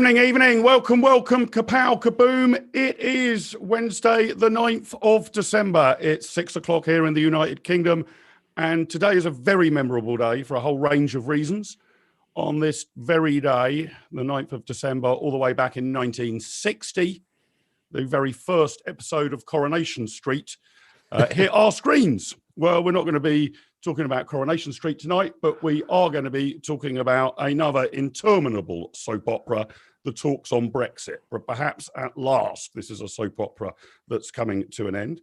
Evening. Welcome. Kapow, kaboom. It is Wednesday, the 9th of December. It's 6 o'clock here in the United Kingdom. And today is a very memorable day for a whole range of reasons. On this very day, the 9th of December, all the way back in 1960, the very first episode of Coronation Street hit our screens. Well, we're not going to be talking about Coronation Street tonight, but we are going to be talking about another interminable soap opera, the talks on Brexit. But perhaps at last, this is a soap opera that's coming to an end.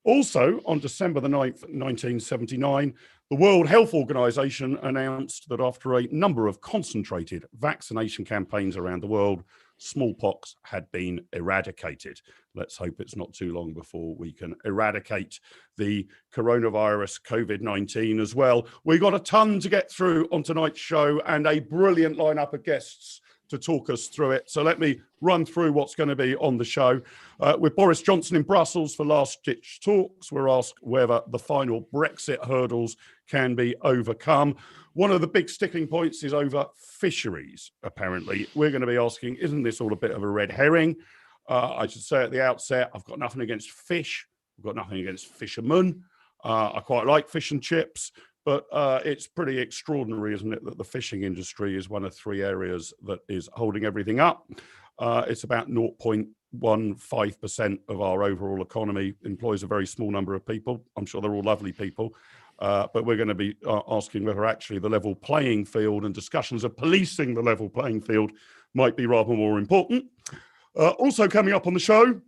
Also, on December the 9th, 1979, the World Health Organization announced that after a number of concentrated vaccination campaigns around the world, smallpox had been eradicated. Let's hope it's not too long before we can eradicate the coronavirus COVID-19 as well. We've got a ton to get through on tonight's show and a brilliant lineup of guests to talk us through it. So let me run through what's going to be on the show. With Boris Johnson in Brussels for last-ditch talks, we're asked whether the final Brexit hurdles can be overcome. One of the big sticking points is over fisheries, apparently. We're going to be asking, isn't this all a bit of a red herring? I should say at the outset, I've got nothing against fish. I've got nothing against fishermen. I quite like fish and chips. But it's pretty extraordinary, isn't it, that the fishing industry is one of three areas that is holding everything up. It's about 0.15% of our overall economy, employs a very small number of people. I'm sure they're all lovely people. But we're going to be asking whether actually the level playing field and discussions of policing the level playing field might be rather more important. Also coming up on the show,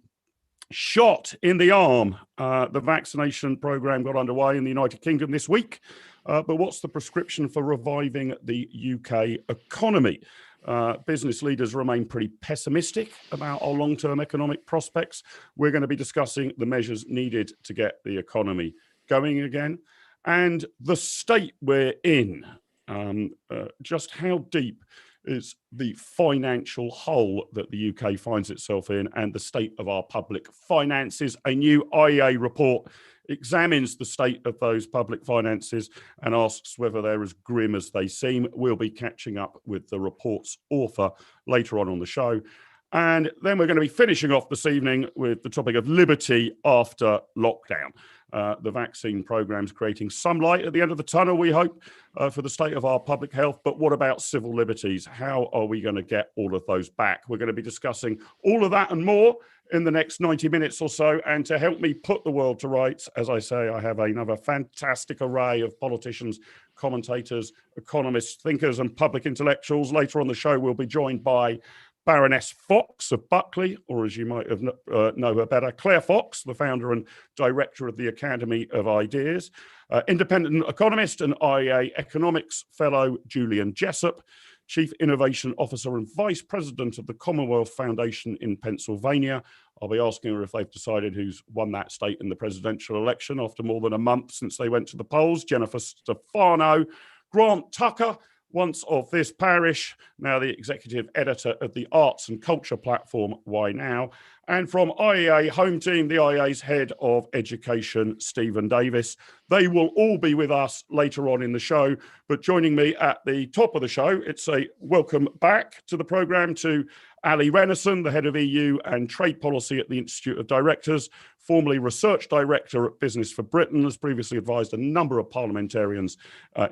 shot in the arm. The vaccination program got underway in the United Kingdom this week. But what's the prescription for reviving the UK economy? Business leaders remain pretty pessimistic about our long-term economic prospects. We're going to be discussing the measures needed to get the economy going again and the state we're in. Just how deep is the financial hole that the UK finds itself in and the state of our public finances. A new IEA report examines the state of those public finances and asks whether they're as grim as they seem. We'll be catching up with the report's author later on the show. And then we're going to be finishing off this evening with the topic of liberty after lockdown. The vaccine program's creating some light at the end of the tunnel, we hope, for the state of our public health. But what about civil liberties? How are we going to get all of those back? We're going to be discussing all of that and more in the next 90 minutes or so. And to help me put the world to rights, as I say, I have another fantastic array of politicians, commentators, economists, thinkers, and public intellectuals. Later on the show, we'll be joined by Baroness Fox of Buckley, or as you might have know her better, Claire Fox, the founder and director of the Academy of Ideas, independent economist and IEA economics fellow Julian Jessop, Chief Innovation Officer and Vice President of the Commonwealth Foundation in Pennsylvania. I'll be asking her if they've decided who's won that state in the presidential election after more than a month since they went to the polls. Jennifer Stefano, Grant Tucker, once of this parish, now the executive editor of the arts and culture platform, Why Now? And from IEA Home Team, the IEA's head of education, Stephen Davies. They will all be with us later on in the show. But joining me at the top of the show, it's a welcome back to the programme to Allie, Renison, the head of EU and trade policy at the Institute of Directors, formerly research director at Business for Britain, has previously advised a number of parliamentarians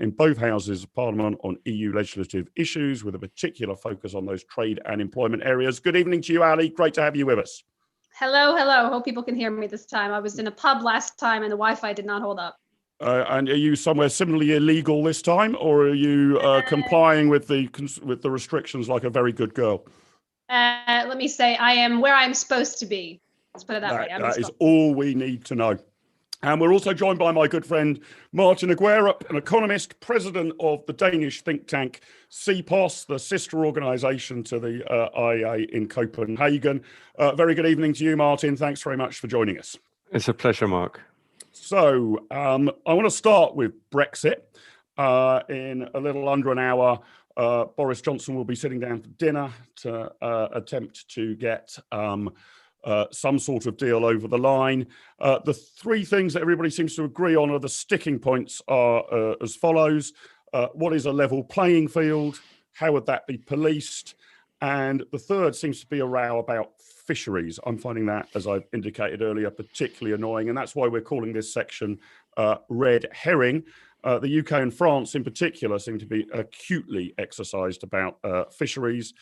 in both houses of Parliament on EU legislative issues, with a particular focus on those trade and employment areas. Good evening to you, Allie. Great to have you with us. Hello. Hope people can hear me this time. I was in a pub last time and the Wi-Fi did not hold up. And are you somewhere similarly illegal this time, or are you complying with the restrictions like a very good girl? Let me say I am where I'm supposed to be. Let's put it that way. That is all we need to know. And we're also joined by my good friend, Martin Ågerup, an economist, president of the Danish think tank CEPOS, the sister organisation to the IEA in Copenhagen. Very good evening to you, Martin. Thanks very much for joining us. It's a pleasure, Mark. So I want to start with Brexit. In a little under an hour, Boris Johnson will be sitting down for dinner to attempt to get some sort of deal over the line. The three things that everybody seems to agree on are the sticking points are as follows. What is a level playing field? How would that be policed? And the third seems to be a row about fisheries. I'm finding that, as I've indicated earlier, particularly annoying. And that's why we're calling this section Red Herring. The UK and France in particular seem to be acutely exercised about fisheries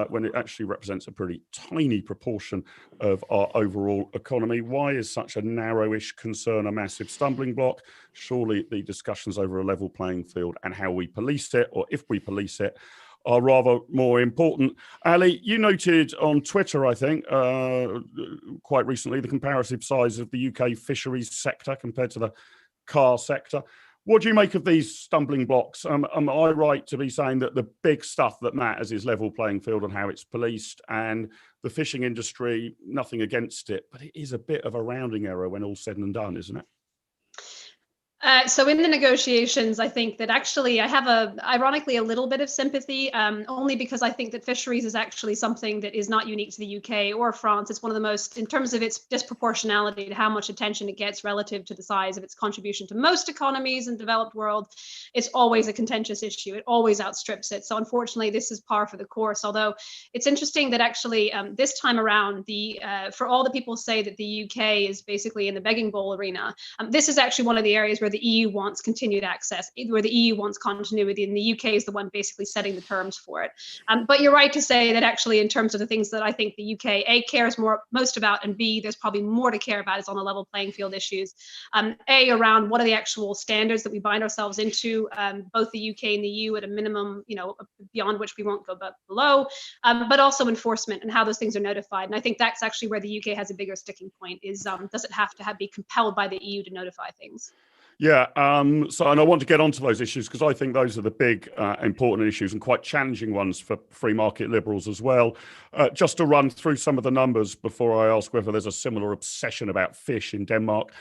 when it actually represents a pretty tiny proportion of our overall economy. Why is such a narrowish concern a massive stumbling block? Surely the discussions over a level playing field and how we police it, or if we police it, are rather more important. Allie, you noted on Twitter, I think, quite recently, the comparative size of the UK fisheries sector compared to the car sector. What do you make of these stumbling blocks? Am I right to be saying that the big stuff that matters is level playing field and how it's policed, and the fishing industry, nothing against it, but it is a bit of a rounding error when all's said and done, isn't it? So in the negotiations, I think that actually I have ironically, a little bit of sympathy, only because I think that fisheries is actually something that is not unique to the UK or France. It's one of the most, in terms of its disproportionality to how much attention it gets relative to the size of its contribution to most economies in the developed world, it's always a contentious issue. It always outstrips it. So unfortunately, this is par for the course. Although it's interesting that actually this time around, for all the people say that the UK is basically in the begging bowl arena, this is actually one of the areas where the EU wants continued access, where the EU wants continuity, and the UK is the one basically setting the terms for it. But you're right to say that actually, in terms of the things that I think the UK A cares most about, and B, there's probably more to care about, is on the level playing field issues. A, around what are the actual standards that we bind ourselves into, both the UK and the EU at a minimum, beyond which we won't go below, but also enforcement and how those things are notified. And I think that's actually where the UK has a bigger sticking point, is does it have to be compelled by the EU to notify things? Yeah, and I want to get onto those issues because I think those are the big important issues and quite challenging ones for free market liberals as well. Just to run through some of the numbers before I ask whether there's a similar obsession about fish in Denmark.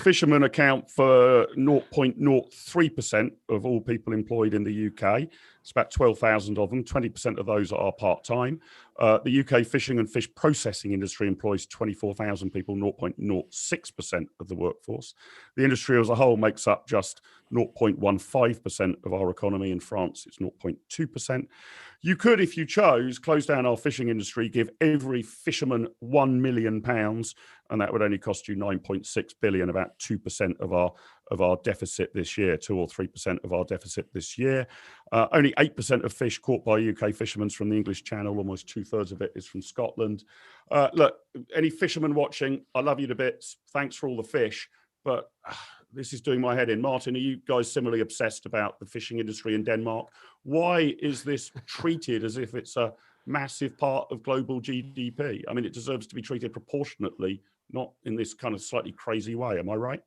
Fishermen account for 0.03% of all people employed in the UK. It's about 12,000 of them. 20% of those are part-time. The UK fishing and fish processing industry employs 24,000 people, 0.06% of the workforce. The industry as a whole makes up just 0.15% of our economy. In France, it's 0.2%. You could, if you chose, close down our fishing industry, give every fisherman £1 million, and that would only cost you 9.6 billion, about 2% of our deficit this year, 2 or 3% of our deficit this year. Only 8% of fish caught by UK fishermen from the English Channel, almost 2/3 of it is from Scotland. Look, any fishermen watching, I love you to bits. Thanks for all the fish, but this is doing my head in. Martin, are you guys similarly obsessed about the fishing industry in Denmark? Why is this treated as if it's a massive part of global GDP? I mean, it deserves to be treated proportionately, not in this kind of slightly crazy way. Am I right?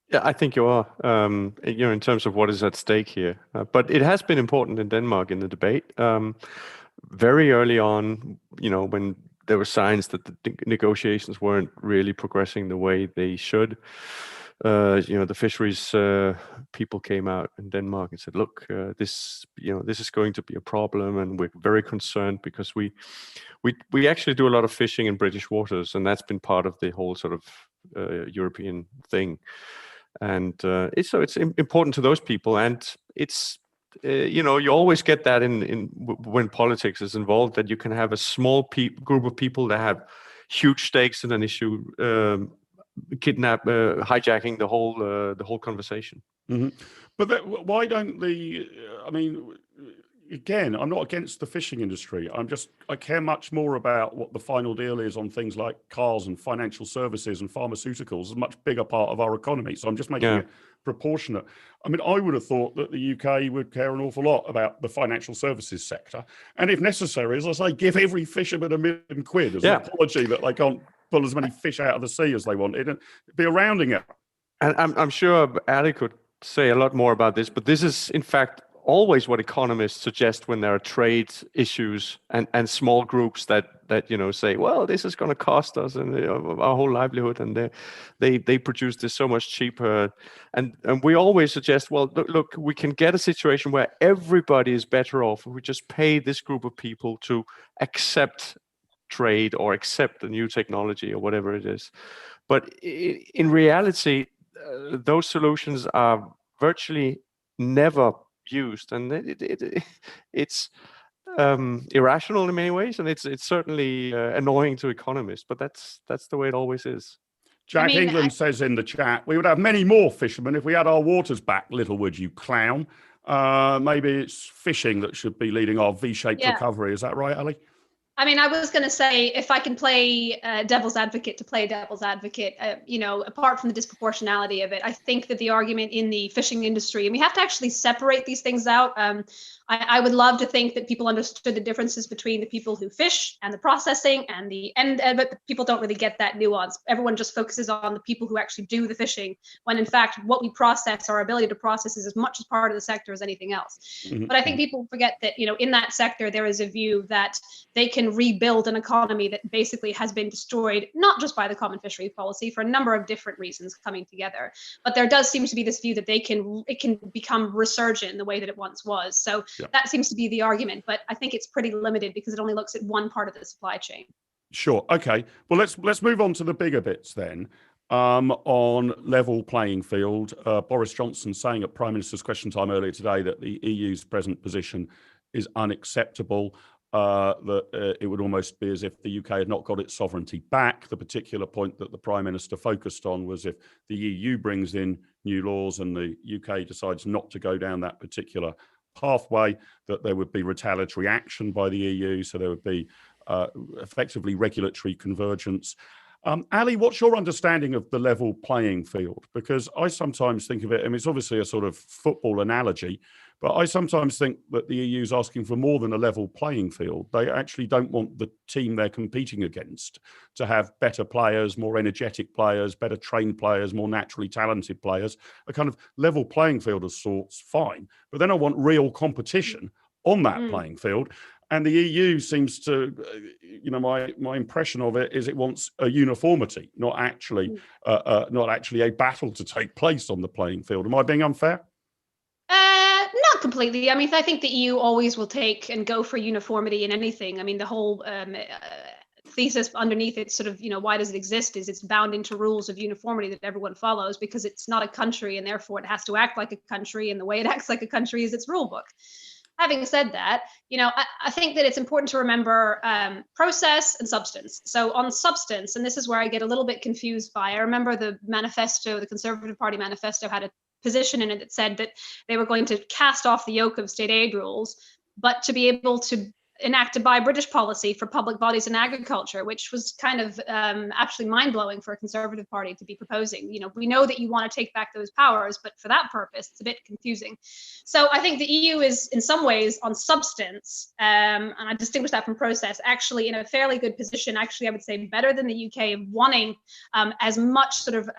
Yeah, I think you are, in terms of what is at stake here. But it has been important in Denmark in the debate. Very early on, when there were signs that the negotiations weren't really progressing the way they should, the fisheries people came out in Denmark and said, look, this is going to be a problem, and we're very concerned because we actually do a lot of fishing in British waters, and that's been part of the whole sort of European thing. And it's important to those people, and it's you always get that in when politics is involved, that you can have a small group of people that have huge stakes in an issue, hijacking the whole conversation. Mm-hmm. But why don't again, I'm not against the fishing industry. I care much more about what the final deal is on things like cars and financial services and pharmaceuticals. It's a much bigger part of our economy. So I'm just making it proportionate. I mean, I would have thought that the UK would care an awful lot about the financial services sector. And if necessary, as I say, give every fisherman £1 million as an apology that they can't pull as many fish out of the sea as they wanted, and it'd be a rounding error. And I'm sure Allie could say a lot more about this, but this is in fact always what economists suggest when there are trade issues and small groups that say, well, this is going to cost us and our whole livelihood, and they produce this so much cheaper, and we always suggest, well, look, we can get a situation where everybody is better off if we just pay this group of people to accept trade or accept the new technology or whatever it is. But in reality, those solutions are virtually never used, and it's irrational in many ways, and it's certainly annoying to economists. But that's the way it always is. Jack England says in the chat, we would have many more fishermen if we had our waters back. Littlewood, you clown. Maybe it's fishing that should be leading our V-shaped recovery. Is that right, Allie? I mean, I was going to say, if I can play devil's advocate to play devil's advocate, apart from the disproportionality of it, I think that the argument in the fishing industry, and we have to actually separate these things out. I would love to think that people understood the differences between the people who fish and the processing and but people don't really get that nuance. Everyone just focuses on the people who actually do the fishing, when in fact, what we process, our ability to process, is as much as part of the sector as anything else. Mm-hmm. But I think people forget that, in that sector, there is a view that they can rebuild an economy that basically has been destroyed, not just by the common fisheries policy, for a number of different reasons coming together. But there does seem to be this view that it can become resurgent in the way that it once was. So that seems to be the argument, but I think it's pretty limited because it only looks at one part of the supply chain. Sure. Okay. Well, let's move on to the bigger bits then. On level playing field, Boris Johnson saying at Prime Minister's Question Time earlier today that the EU's present position is unacceptable. That it would almost be as if the UK had not got its sovereignty back. The particular point that the Prime Minister focused on was if the EU brings in new laws and the UK decides not to go down that particular pathway, that there would be retaliatory action by the EU. So there would be effectively regulatory convergence. Allie, what's your understanding of the level playing field? Because I sometimes think of it, it's obviously a sort of football analogy, but I sometimes think that the EU is asking for more than a level playing field. They actually don't want the team they're competing against to have better players, more energetic players, better trained players, more naturally talented players. A kind of level playing field of sorts, fine. But then I want real competition on that playing field. And the EU seems to, my impression of it is it wants a uniformity, not actually a battle to take place on the playing field. Am I being unfair? Not completely. I think the EU always will take and go for uniformity in anything. The whole thesis underneath it, sort of, why does it exist, is it's bound into rules of uniformity that everyone follows, because it's not a country and therefore it has to act like a country, and the way it acts like a country is its rule book. Having said that, I think that it's important to remember process and substance. So on substance, and this is where I get a little bit confused by, I remember the manifesto, the Conservative Party manifesto had a position in it that said that they were going to cast off the yoke of state aid rules, but to be able to enact a buy British policy for public bodies in agriculture, which was kind of actually mind-blowing for a Conservative Party to be proposing. We know that you want to take back those powers, but for that purpose, it's a bit confusing. So I think the EU is, in some ways, on substance, and I distinguish that from process, actually in a fairly good position, actually I would say better than the UK, of wanting as much sort of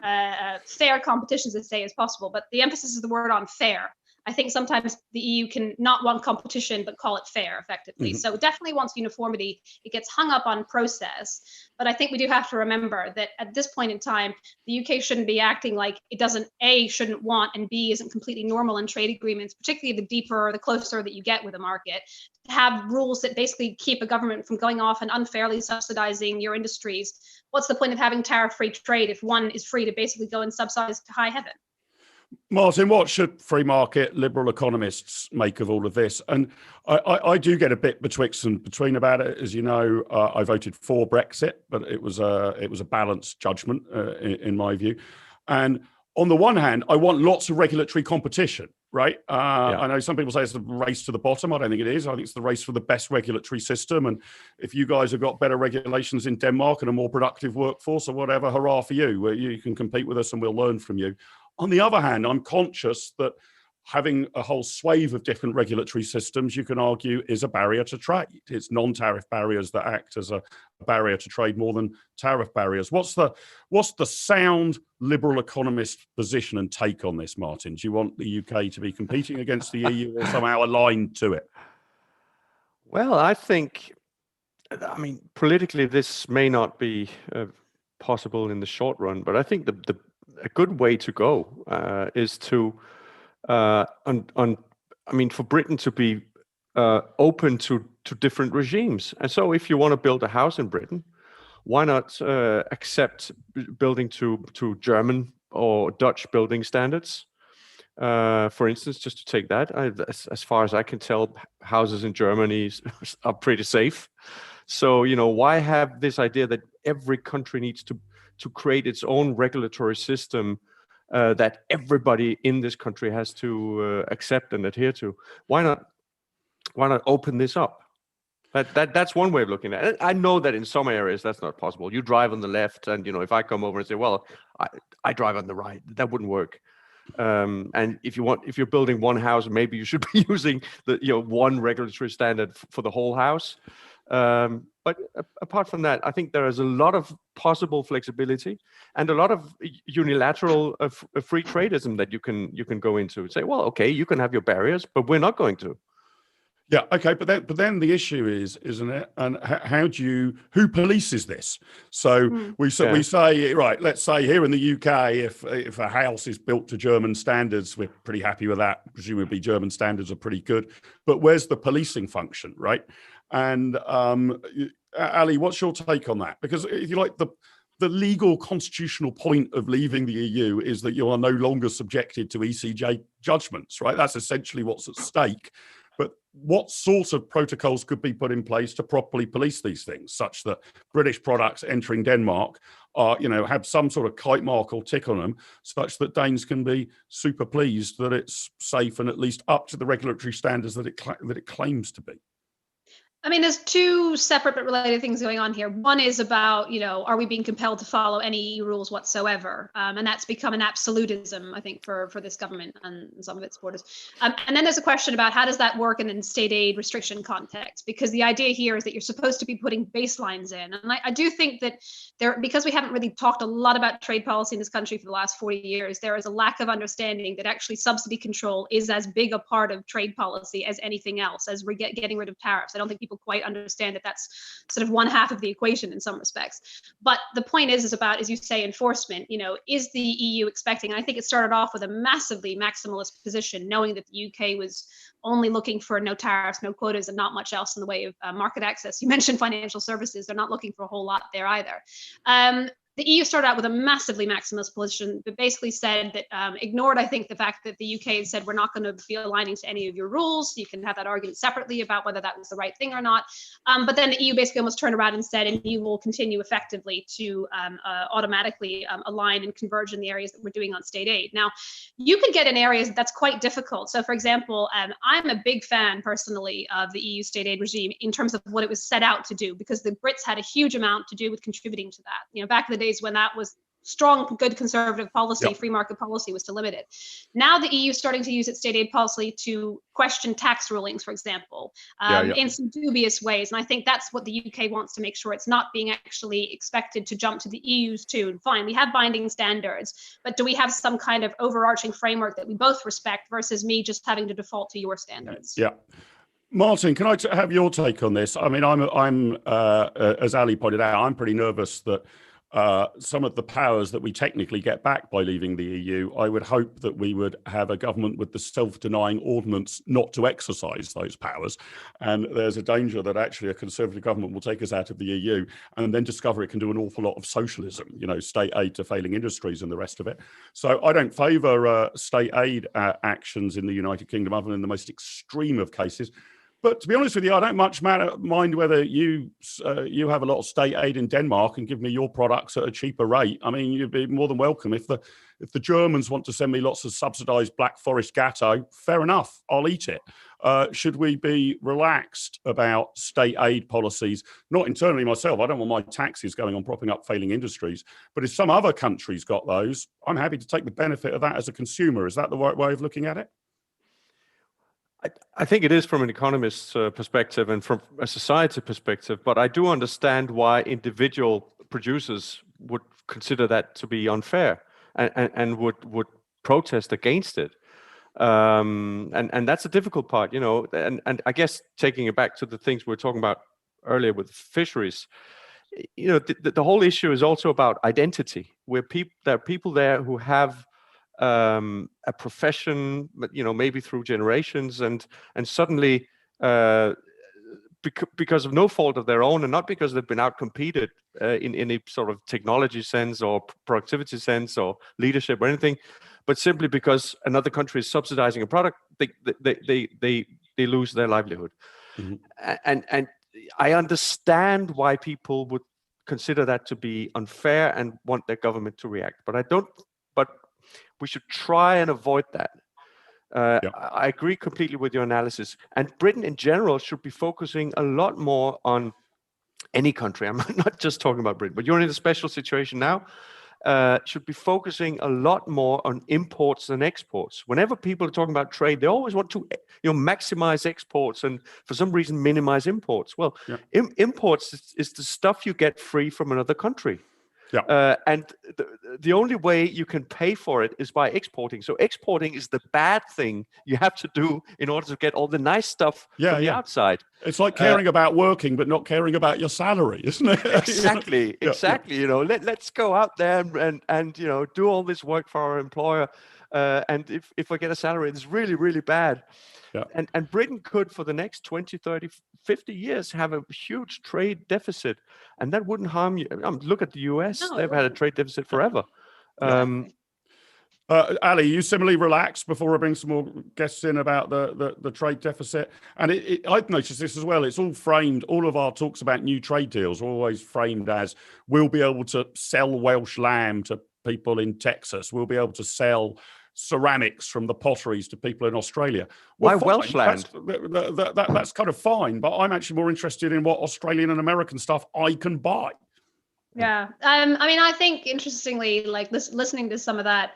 fair competition, as say, as possible. But the emphasis is the word on fair. I think sometimes the EU can not want competition, but call it fair, effectively. Mm-hmm. So it definitely wants uniformity. It gets hung up on process. But I think we do have to remember that at this point in time, the UK shouldn't be acting like it doesn't, A, shouldn't want, and B, isn't completely normal in trade agreements, particularly the deeper or the closer that you get with a market, to have rules that basically keep a government from going off and unfairly subsidizing your industries. What's the point of having tariff-free trade if one is free to basically go and subsidize to high heaven? Martin, what should free market liberal economists make of all of this? And I do get a bit betwixt and between about it. As you know, I voted for Brexit, but it was a balanced judgment in my view. And on the one hand, I want lots of regulatory competition, right? I know some people say it's the race to the bottom. I don't think it is. I think it's the race for the best regulatory system. And if you guys have got better regulations in Denmark and a more productive workforce or whatever, hurrah for you. You can compete with us and we'll learn from you. On the other hand, I'm conscious that having a whole swathe of different regulatory systems, you can argue, is a barrier to trade. It's non-tariff barriers that act as a barrier to trade more than tariff barriers. What's the sound liberal economist position and take on this, Martin? Do you want the UK to be competing against the EU or somehow aligned to it? Well, I think, politically, this may not be possible in the short run, but I think a good way to go is to for Britain to be open to different regimes. And so if you want to build a house in Britain, why not accept building to German or Dutch building standards? For instance, just to take that, as far as I can tell, houses in Germany are pretty safe. So, why have this idea that every country needs to create its own regulatory system that everybody in this country has to accept and adhere to? Why not open this up? That's one way of looking at it. I know that in some areas that's not possible. You drive on the left, and if I come over and say, well, I drive on the right, that wouldn't work. And if you're building one house, maybe you should be using the one regulatory standard for the whole house. But apart from that, I think there is a lot of possible flexibility and a lot of unilateral free tradism that you can go into and say, well, okay, you can have your barriers, but we're not going to. Yeah, okay, but then the issue is, isn't it? And who polices this? So we say, right, let's say here in the UK, if a house is built to German standards, we're pretty happy with that. Presumably German standards are pretty good. But where's the policing function, right? And Allie, what's your take on that? Because if you like, the legal constitutional point of leaving the EU is that you are no longer subjected to ECJ judgments, right? That's essentially what's at stake. But what sort of protocols could be put in place to properly police these things, such that British products entering Denmark are, have some sort of kite mark or tick on them, such that Danes can be super pleased that it's safe and at least up to the regulatory standards that it claims to be? There's two separate but related things going on here. One is about, are we being compelled to follow any EU rules whatsoever? And that's become an absolutism, I think, for this government and some of its supporters. And then there's a question about how does that work in a state aid restriction context? Because the idea here is that you're supposed to be putting baselines in. And I do think that because we haven't really talked a lot about trade policy in this country for the last 40 years, there is a lack of understanding that actually subsidy control is as big a part of trade policy as anything else, as we're getting rid of tariffs. I don't think people quite understand that that's sort of one half of the equation in some respects. But the point is about, as you say, enforcement. Is the EU expecting, and I think it started off with a massively maximalist position, knowing that the UK was only looking for no tariffs, no quotas, and not much else in the way of market access. You mentioned financial services. They're not looking for a whole lot there either. The EU started out with a massively maximalist position, but basically said that, ignored, I think, the fact that the UK had said, we're not going to be aligning to any of your rules. You can have that argument separately about whether that was the right thing or not. But then the EU basically almost turned around and said, and you will continue effectively to automatically align and converge in the areas that we're doing on state aid. Now, you could get in areas that's quite difficult. So, for example, I'm a big fan personally of the EU state aid regime in terms of what it was set out to do, because the Brits had a huge amount to do with contributing to that. Back in the days when that was strong, good conservative policy, free market policy was to limit it. Now the EU is starting to use its state aid policy to question tax rulings, for example, in some dubious ways. And I think that's what the UK wants to make sure it's not being actually expected to jump to the EU's tune. Fine, we have binding standards, but do we have some kind of overarching framework that we both respect versus me just having to default to your standards? Yeah. Martin, can I have your take on this? I'm as Ali pointed out, I'm pretty nervous that some of the powers that we technically get back by leaving the EU, I would hope that we would have a government with the self-denying ordinance not to exercise those powers. And there's a danger that actually a Conservative government will take us out of the EU and then discover it can do an awful lot of socialism, state aid to failing industries and the rest of it. So I don't favour state aid actions in the United Kingdom other than in the most extreme of cases. But to be honest with you, I don't much mind whether you have a lot of state aid in Denmark and give me your products at a cheaper rate. You'd be more than welcome. If the Germans want to send me lots of subsidised Black Forest gatto, fair enough, I'll eat it. Should we be relaxed about state aid policies? Not internally myself. I don't want my taxes going on propping up failing industries. But if some other country's got those, I'm happy to take the benefit of that as a consumer. Is that the right way of looking at it? I think it is from an economist's perspective and from a society perspective, but I do understand why individual producers would consider that to be unfair and would protest against it. And that's a difficult part, and I guess taking it back to the things we were talking about earlier with fisheries, the whole issue is also about identity, where there are people there who have a profession, maybe through generations, and suddenly, because of no fault of their own, and not because they've been outcompeted in any sort of technology sense or productivity sense or leadership or anything, but simply because another country is subsidizing a product, they lose their livelihood. Mm-hmm. And I understand why people would consider that to be unfair and want their government to react, but we should try and avoid that. I agree completely with your analysis. And Britain in general should be focusing a lot more on any country. I'm not just talking about Britain, but you're in a special situation now. Should be focusing a lot more on imports than exports. Whenever people are talking about trade, they always want to maximize exports and for some reason minimize imports. Well, imports is the stuff you get free from another country. Yeah. And the only way you can pay for it is by exporting. So exporting is the bad thing you have to do in order to get all the nice stuff from the outside. It's like caring about working, but not caring about your salary, isn't it? Exactly. Let's go out there and do all this work for our employer. And if I get a salary that's really, really bad. Yeah. And Britain could, for the next 20, 30, 50 years, have a huge trade deficit. And that wouldn't harm you. Look at the US. No, they've had a trade deficit forever. Allie, you similarly relaxed before I bring some more guests in about the trade deficit. And I've noticed this as well. It's all framed, all of our talks about new trade deals are always framed as we'll be able to sell Welsh lamb to people in Texas. We'll be able to sell ceramics from the potteries to people in Australia. Why Welsh land? That's kind of fine, but I'm actually more interested in what Australian and American stuff I can buy. Yeah. I think interestingly, like listening to some of that,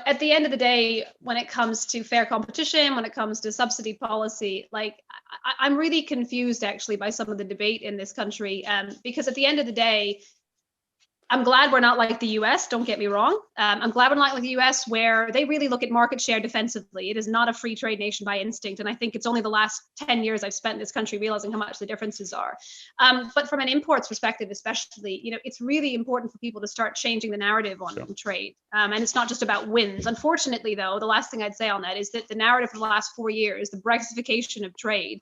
at the end of the day, when it comes to fair competition, when it comes to subsidy policy, like I'm really confused actually by some of the debate in this country, because at the end of the day, I'm glad we're not like the US, don't get me wrong. I'm glad we're not like the US, where they really look at market share defensively. It is not a free trade nation by instinct. And I think it's only the last 10 years I've spent in this country realizing how much the differences are. But from an imports perspective, especially, it's really important for people to start changing the narrative on trade. And it's not just about wins. Unfortunately, though, the last thing I'd say on that is that the narrative for the last 4 years, the Brexitification of trade,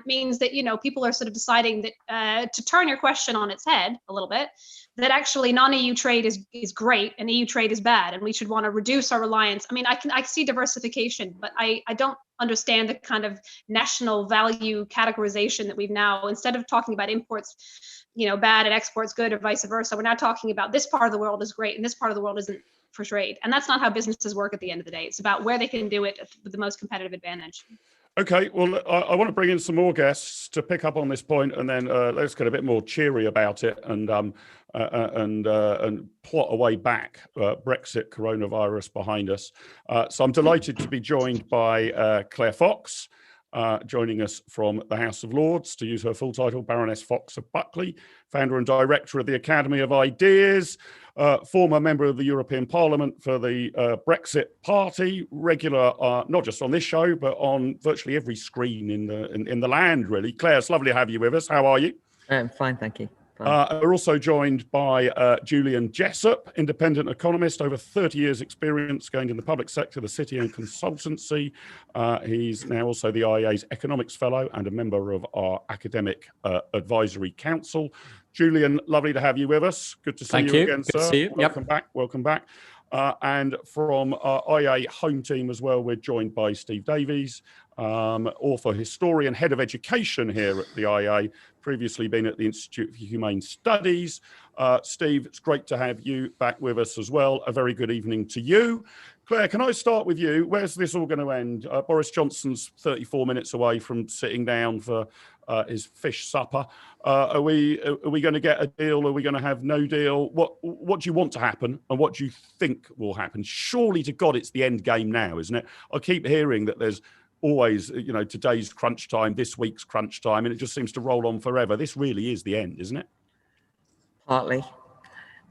means that, people are sort of deciding that to turn your question on its head a little bit, that actually non-EU trade is great and EU trade is bad, and we should want to reduce our reliance. I see diversification, but I don't understand the kind of national value categorization that we've now, instead of talking about imports, bad and exports good, or vice versa, we're now talking about this part of the world is great and this part of the world isn't for trade. And that's not how businesses work at the end of the day. It's about where they can do it with the most competitive advantage. Okay, well, I want to bring in some more guests to pick up on this point, and then let's get a bit more cheery about it and plot a way back. Brexit, coronavirus behind us. So I'm delighted to be joined by Claire Fox, joining us from the House of Lords, to use her full title, Baroness Fox of Buckley, founder and director of the Academy of Ideas, former member of the European Parliament for the Brexit Party, regular, not just on this show, but on virtually every screen in the land, really. Claire, it's lovely to have you with us. How are you? I'm fine, thank you. We're also joined by Julian Jessop, independent economist, over 30 years experience gained in the public sector, the city and consultancy. He's now also the IEA's Economics Fellow and a member of our Academic Advisory Council. Julian, lovely to have you with us. Good to see you again, sir. Good to see you. Welcome back. And from our IEA home team as well, we're joined by Steve Davies, author, historian, head of education here at the IEA, previously been at the Institute for Humane Studies. Steve, it's great to have you back with us as well. A very good evening to you. Claire, can I start with you? Where's this all going to end? Boris Johnson's 34 minutes away from sitting down for his fish supper. Are we going to get a deal? Are we going to have no deal? What do you want to happen, and what do you think will happen? Surely to God, it's the end game now, isn't it? I keep hearing that there's always, today's crunch time, this week's crunch time, and it just seems to roll on forever. This really is the end, isn't it? Partly.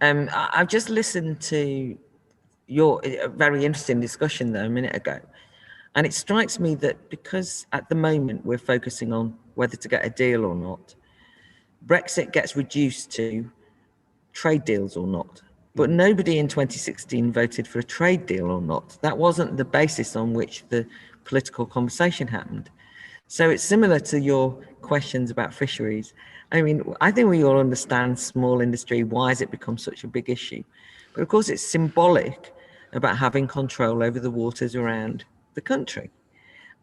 I've just listened to your very interesting discussion there a minute ago. And it strikes me that because at the moment we're focusing on whether to get a deal or not, Brexit gets reduced to trade deals or not. But nobody in 2016 voted for a trade deal or not. That wasn't the basis on which the political conversation happened. So it's similar to your questions about fisheries. I mean, I think we all understand small industry. Why has it become such a big issue? But of course, it's symbolic about having control over the waters around the country.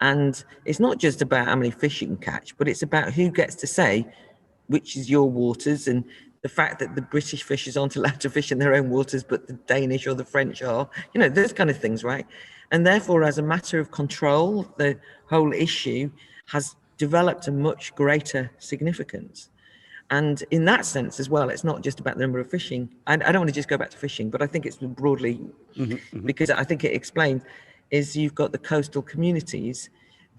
And it's not just about how many fish you can catch, but it's about who gets to say which is your waters, and the fact that the British fishers aren't allowed to fish in their own waters, but the Danish or the French are, those kind of things, right? And therefore, as a matter of control, the whole issue has developed a much greater significance. And in that sense as well, it's not just about the number of fishing. I don't want to just go back to fishing, but I think it's broadly, because I think it explains, is you've got the coastal communities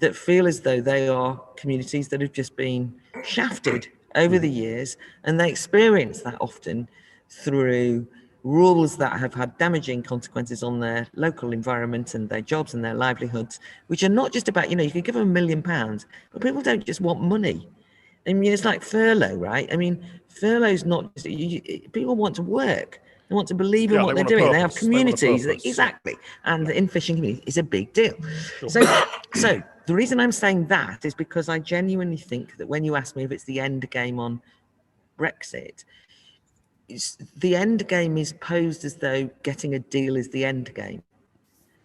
that feel as though they are communities that have just been shafted over the years, and they experience that often through rules that have had damaging consequences on their local environment and their jobs and their livelihoods, which are not just about, you can give them £1 million, but people don't just want money. I mean, it's like furlough, right? I mean, furlough's not just, people want to work. They want to believe in what they're doing. They have communities, exactly. And in fishing community is a big deal. Sure. So the reason I'm saying that is because I genuinely think that when you ask me if it's the end game on Brexit, the end game is posed as though getting a deal is the end game.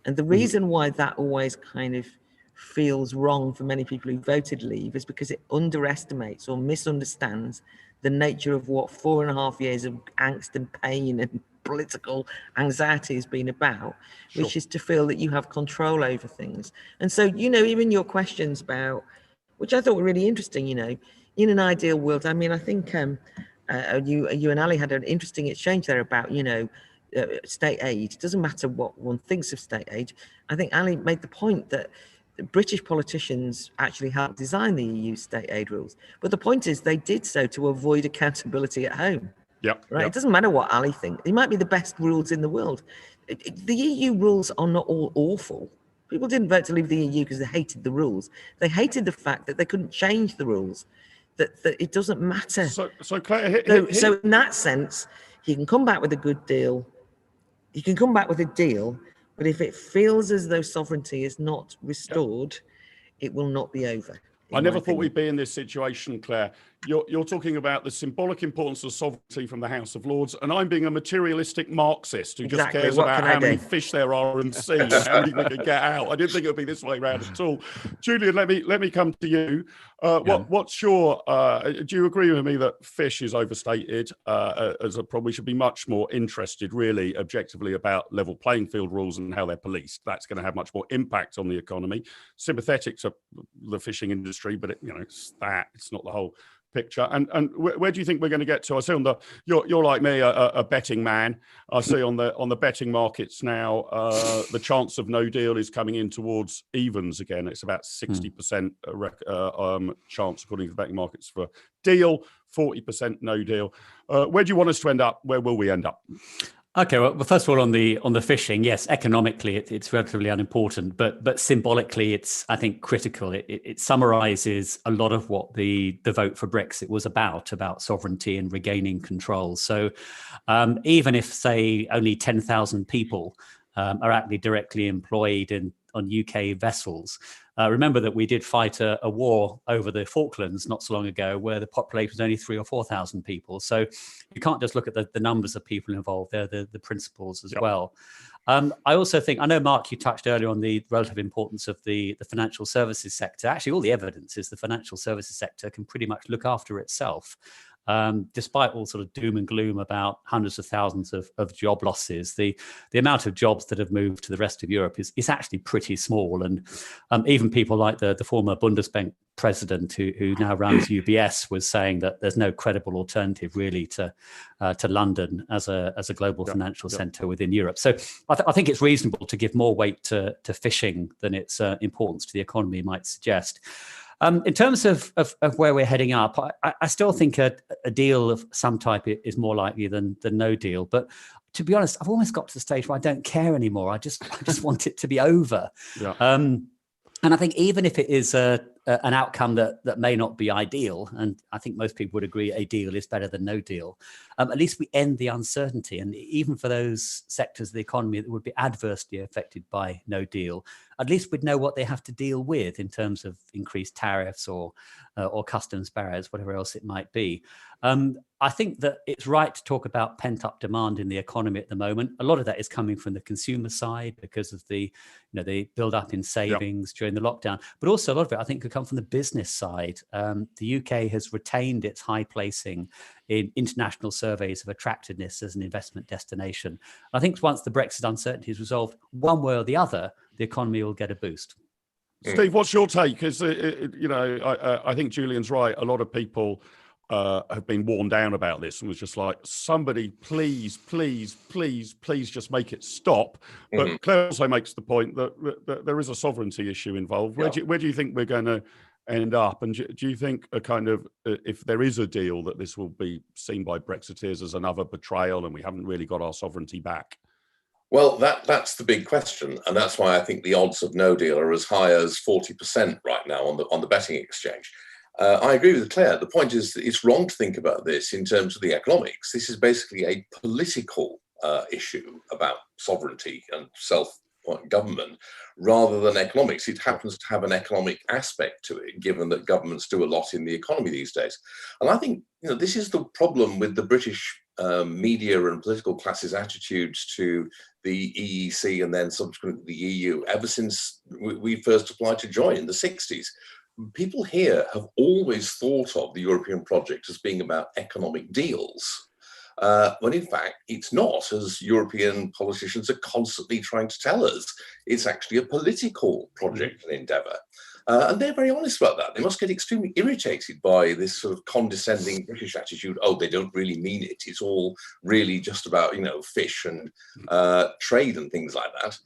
And the reason why that always kind of feels wrong for many people who voted leave is because it underestimates or misunderstands the nature of what 4.5 years of angst and pain and political anxiety has been about, which is to feel that you have control over things. And so, even your questions about, which I thought were really interesting, in an ideal world, I mean, I think you and Allie had an interesting exchange there about, state aid. It doesn't matter what one thinks of state aid. I think Allie made the point that British politicians actually helped design the EU state aid rules. But the point is they did so to avoid accountability at home. Right. It doesn't matter what Ali thinks. It might be the best rules in the world. The EU rules are not all awful. People didn't vote to leave the EU because they hated the rules. They hated the fact that they couldn't change the rules, that it doesn't matter. So Claire, so in that sense, he can come back with a good deal. He can come back with a deal, but if it feels as though sovereignty is not restored, it will not be over. I never thought we'd be in this situation, Claire. You're talking about the symbolic importance of sovereignty from the House of Lords, and I'm being a materialistic Marxist who just cares about how many fish there are in the sea and how many we can get out. I didn't think it would be this way around at all. Julian, let me come to you. What's your? Do you agree with me that fish is overstated? As a probably should be much more interested, really, objectively about level playing field rules and how they're policed. That's going to have much more impact on the economy. Sympathetic to the fishing industry, but it's not the whole picture. And where do you think we're going to get to? I see on you're like me, a betting man. I see on the betting markets now, the chance of no deal is coming in towards evens again. It's about 60% chance according to the betting markets for deal, 40% no deal. Where do you want us to end up? Where will we end up? Okay, well, first of all, on the fishing, yes, economically it's relatively unimportant, but symbolically it's, I think, critical. It summarises a lot of what the vote for Brexit was about sovereignty and regaining control. So even if, say, only 10,000 people are actually directly employed on UK vessels, remember that we did fight a war over the Falklands not so long ago where the population was only 3,000 or 4,000 people. So you can't just look at the numbers of people involved. They're the principles as well. I also think, I know, Mark, you touched earlier on the relative importance of the financial services sector. Actually, all the evidence is the financial services sector can pretty much look after itself. despite all sort of doom and gloom about hundreds of thousands of job losses, the amount of jobs that have moved to the rest of Europe is actually pretty small. And even people like the former Bundesbank president who now runs UBS was saying that there's no credible alternative really to London as a global financial centre within Europe. So I think it's reasonable to give more weight to fishing than its importance to the economy might suggest. In terms of where we're heading up, I still think a deal of some type is more likely than no deal. But to be honest, I've almost got to the stage where I don't care anymore. I just want it to be over. Yeah. And I think even if it is an outcome that may not be ideal, and I think most people would agree a deal is better than no deal, at least we end the uncertainty. And even for those sectors of the economy that would be adversely affected by no deal, at least we'd know what they have to deal with in terms of increased tariffs or customs barriers, whatever else it might be. I think that it's right to talk about pent-up demand in the economy at the moment. A lot of that is coming from the consumer side because of the build-up in savings during the lockdown. But also a lot of it, I think, could come from the business side. The UK has retained its high placing in international surveys of attractiveness as an investment destination. I think once the Brexit uncertainty is resolved, one way or the other, the economy will get a boost. Steve, what's your take? Because I think Julian's right. A lot of people have been worn down about this and was just like, somebody please just make it stop. But Claire also makes the point that there is a sovereignty issue involved. Where do you think we're going to end up? And do you think a kind of, if there is a deal, that this will be seen by Brexiteers as another betrayal and we haven't really got our sovereignty back? Well, that's the big question, and that's why I think the odds of no deal are as high as 40% right now on the betting exchange. I agree with Claire. The point is that it's wrong to think about this in terms of the economics. This is basically a political issue about sovereignty and self-government rather than economics. It happens to have an economic aspect to it, given that governments do a lot in the economy these days. And I think this is the problem with the British media and political classes' attitudes to the EEC and then subsequently the EU ever since we first applied to join in the 60s. People here have always thought of the European project as being about economic deals, when in fact it's not, as European politicians are constantly trying to tell us. It's actually a political project and endeavour. And they're very honest about that. They must get extremely irritated by this sort of condescending British attitude. Oh, they don't really mean it. It's all really just about, fish and trade and things like that.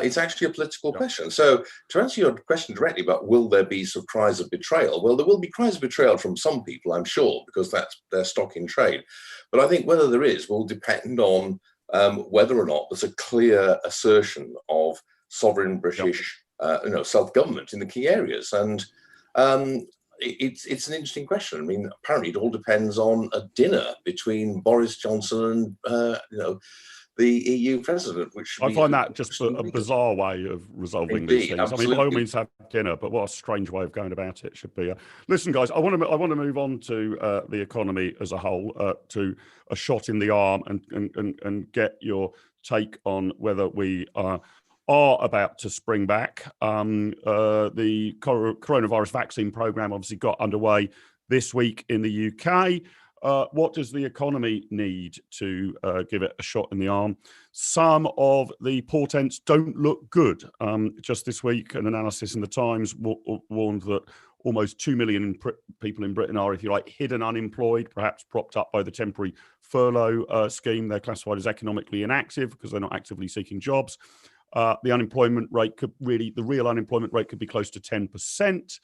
It's actually a political question. So to answer your question directly about will there be sort of cries of betrayal? Well, there will be cries of betrayal from some people, I'm sure, because that's their stock in trade. But I think whether there is will depend on whether or not there's a clear assertion of sovereign British self-government in the key areas. And it's an interesting question. I mean, apparently it all depends on a dinner between Boris Johnson and the EU president, which I find that just a bizarre way of resolving these things. Absolutely. I mean, by all means have dinner, but what a strange way of going about it should be. Listen, guys, I want to move on to the economy as a whole, to a shot in the arm, and get your take on whether we are about to spring back. The coronavirus vaccine program obviously got underway this week in the UK. What does the economy need to give it a shot in the arm? Some of the portents don't look good. Just this week, an analysis in the Times warned that almost 2 million people in Britain are, if you like, hidden unemployed, perhaps propped up by the temporary furlough scheme. They're classified as economically inactive because they're not actively seeking jobs. The unemployment rate the real unemployment rate could be close to 10%.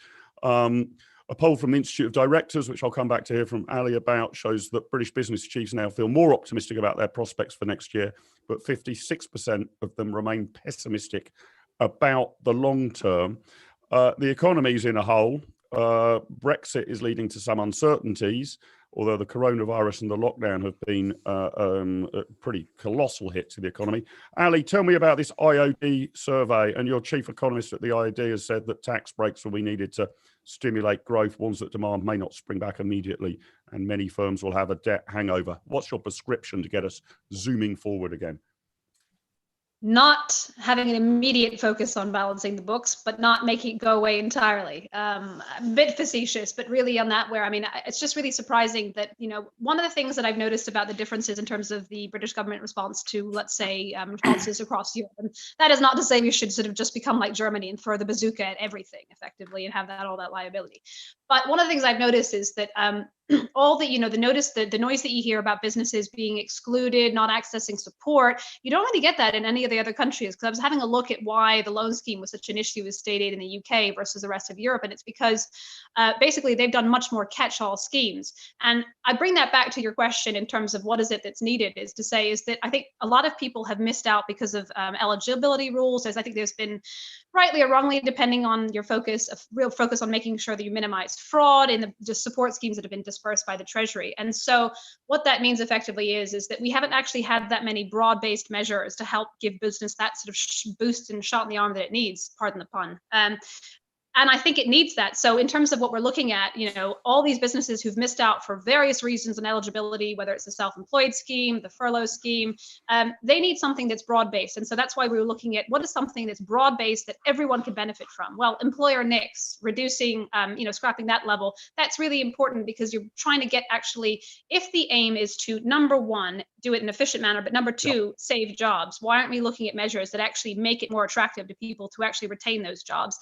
A poll from the Institute of Directors, which I'll come back to hear from Allie about, shows that British business chiefs now feel more optimistic about their prospects for next year, but 56% of them remain pessimistic about the long term. The economy's in a hole. Brexit is leading to some uncertainties, although the coronavirus and the lockdown have been a pretty colossal hit to the economy. Allie, tell me about this IOD survey, and your chief economist at the IOD has said that tax breaks will be needed to stimulate growth, warns that demand may not spring back immediately, and many firms will have a debt hangover. What's your prescription to get us zooming forward again? not having an immediate focus on balancing the books, but not making it go away entirely. A bit facetious, but really on that where, I mean, it's just really surprising that, one of the things that I've noticed about the differences in terms of the British government response to, let's say, responses across Europe, and that is not to say we should sort of just become like Germany and throw the bazooka at everything effectively and have all that liability. But one of the things I've noticed is that all the, the noise that you hear about businesses being excluded, not accessing support, you don't really get that in any of the other countries. Because I was having a look at why the loan scheme was such an issue with state aid in the UK versus the rest of Europe. And it's because basically they've done much more catch-all schemes. And I bring that back to your question in terms of what is it that's needed, is that I think a lot of people have missed out because of eligibility rules. I think there's been, rightly or wrongly, depending on your focus, a real focus on making sure that you minimize fraud in the support schemes that have been dispersed by the Treasury. And so what that means effectively is that we haven't actually had that many broad-based measures to help give business that sort of boost and shot in the arm that it needs, pardon the pun. And I think it needs that. So in terms of what we're looking at, all these businesses who've missed out for various reasons on eligibility, whether it's the self-employed scheme, the furlough scheme, they need something that's broad-based. And so that's why we were looking at what is something that's broad-based that everyone could benefit from. Well, employer NICs, reducing, scrapping that level, that's really important because you're trying to get actually, if the aim is to, number one, do it in an efficient manner, but number two, save jobs. Why aren't we looking at measures that actually make it more attractive to people to actually retain those jobs?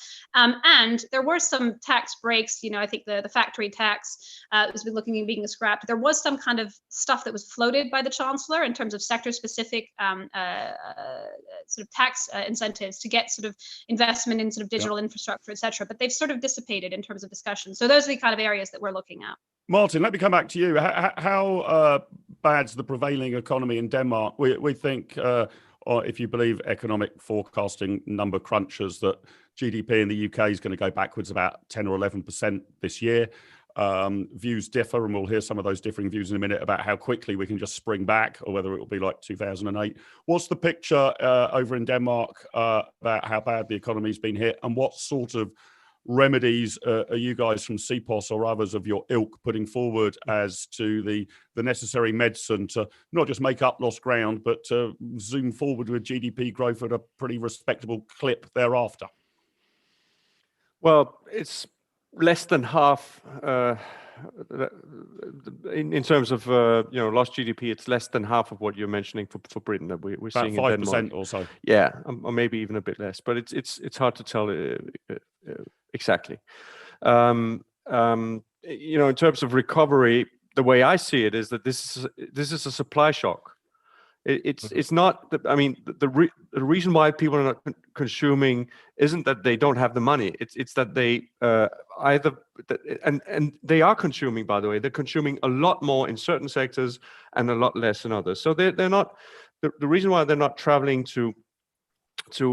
And there were some tax breaks, I think the factory tax has been looking at being scrapped. There was some kind of stuff that was floated by the Chancellor in terms of sector-specific sort of tax incentives to get sort of investment in sort of digital infrastructure, et cetera. But they've sort of dissipated in terms of discussion. So those are the kind of areas that we're looking at. Martin, let me come back to you. How bad's the prevailing economy in Denmark? We think, or if you believe economic forecasting number crunchers, that GDP in the UK is going to go backwards about 10 or 11% this year. Views differ, and we'll hear some of those differing views in a minute about how quickly we can just spring back, or whether it will be like 2008. What's the picture over in Denmark about how bad the economy's been hit, and what sort of remedies are you guys from CEPOS or others of your ilk putting forward as to the necessary medicine to not just make up lost ground, but to zoom forward with GDP growth at a pretty respectable clip thereafter? Well, it's less than half in terms of lost GDP. It's less than half of what you're mentioning for Britain that we're seeing in Denmark. 5% or so. Yeah, or maybe even a bit less. But it's hard to tell exactly. In terms of recovery, the way I see it is that this is a supply shock. It's not. The reason why people are not consuming isn't that they don't have the money. It's that they either and they are consuming. By the way, they're consuming a lot more in certain sectors and a lot less in others. So they're not. The reason why they're not traveling to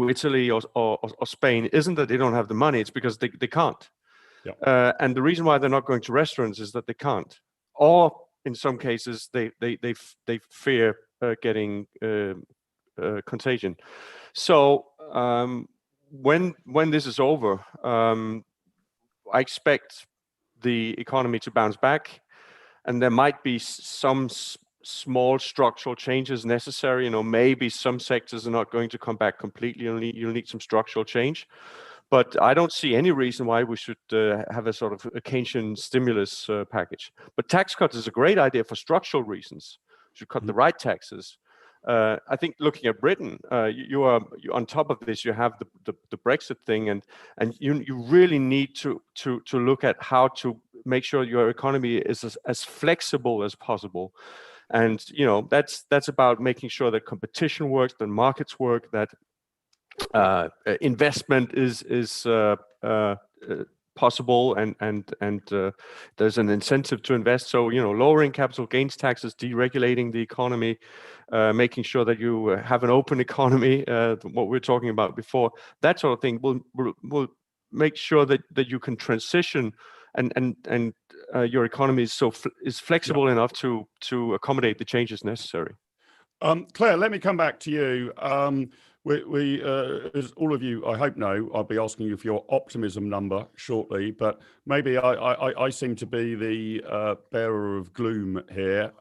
Italy or Spain isn't that they don't have the money. It's because they can't. Yeah. And the reason why they're not going to restaurants is that they can't, or in some cases they fear getting contagion. So when this is over, I expect the economy to bounce back, and there might be some small structural changes necessary. Maybe some sectors are not going to come back completely. You'll need some structural change. But I don't see any reason why we should have a sort of a Keynesian stimulus package. But tax cuts is a great idea for structural reasons. You should cut the right taxes. I think looking at Britain, you on top of this. You have the Brexit thing, and you really need to look at how to make sure your economy is as flexible as possible. And that's about making sure that competition works, that markets work, that investment is possible, and there's an incentive to invest. So lowering capital gains taxes, deregulating the economy, making sure that you have an open economy, what we were talking about before, that sort of thing will make sure that you can transition and your economy is flexible enough to accommodate the changes necessary. Claire, let me come back to you. We as all of you, I hope know, I'll be asking you for your optimism number shortly, but maybe I seem to be the bearer of gloom here.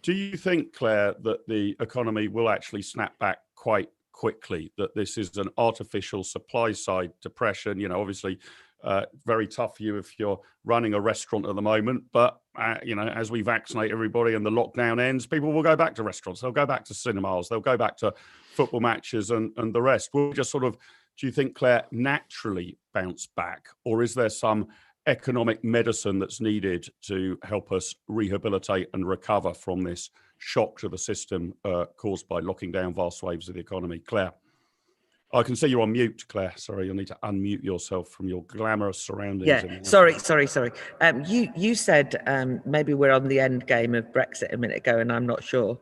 Do you think, Claire, that the economy will actually snap back quite quickly that this is an artificial supply side depression. You know, obviously very tough for you if you're running a restaurant at the moment, but you know, as we vaccinate everybody and the lockdown ends, people will go back to restaurants, they'll go back to cinemas, they'll go back to football matches and the rest. We'll just sort of, do you think, Claire, naturally bounce back, or is there some economic medicine that's needed to help us rehabilitate and recover from this shock to the system caused by locking down vast swathes of the economy? Claire. I can see you're on mute, Claire. Sorry, you'll need to unmute yourself from your glamorous surroundings. Yeah, sorry. You said maybe we're on the end game of Brexit a minute ago, and I'm not sure.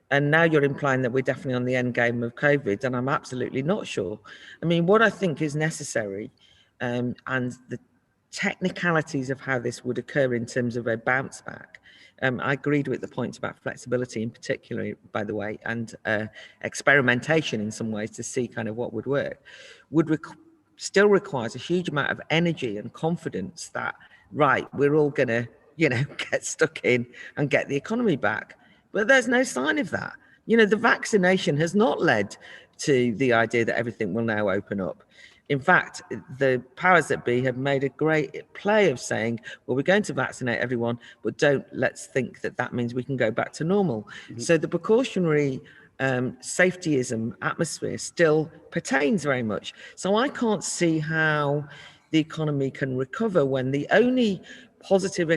And now you're implying that we're definitely on the end game of COVID, and I'm absolutely not sure. I mean, what I think is necessary, and the technicalities of how this would occur in terms of a bounce back. I agreed with the points about flexibility in particular, by the way, and experimentation in some ways to see kind of what would work, still requires a huge amount of energy and confidence that, right, we're all going to, you know, get stuck in and get the economy back. But there's no sign of that. You know, the vaccination has not led to the idea that everything will now open up. In fact, the powers that be have made a great play of saying, well, we're going to vaccinate everyone, but let's think that that means we can go back to normal. Mm-hmm. So the precautionary safetyism atmosphere still pertains very much. So I can't see how the economy can recover when the only positive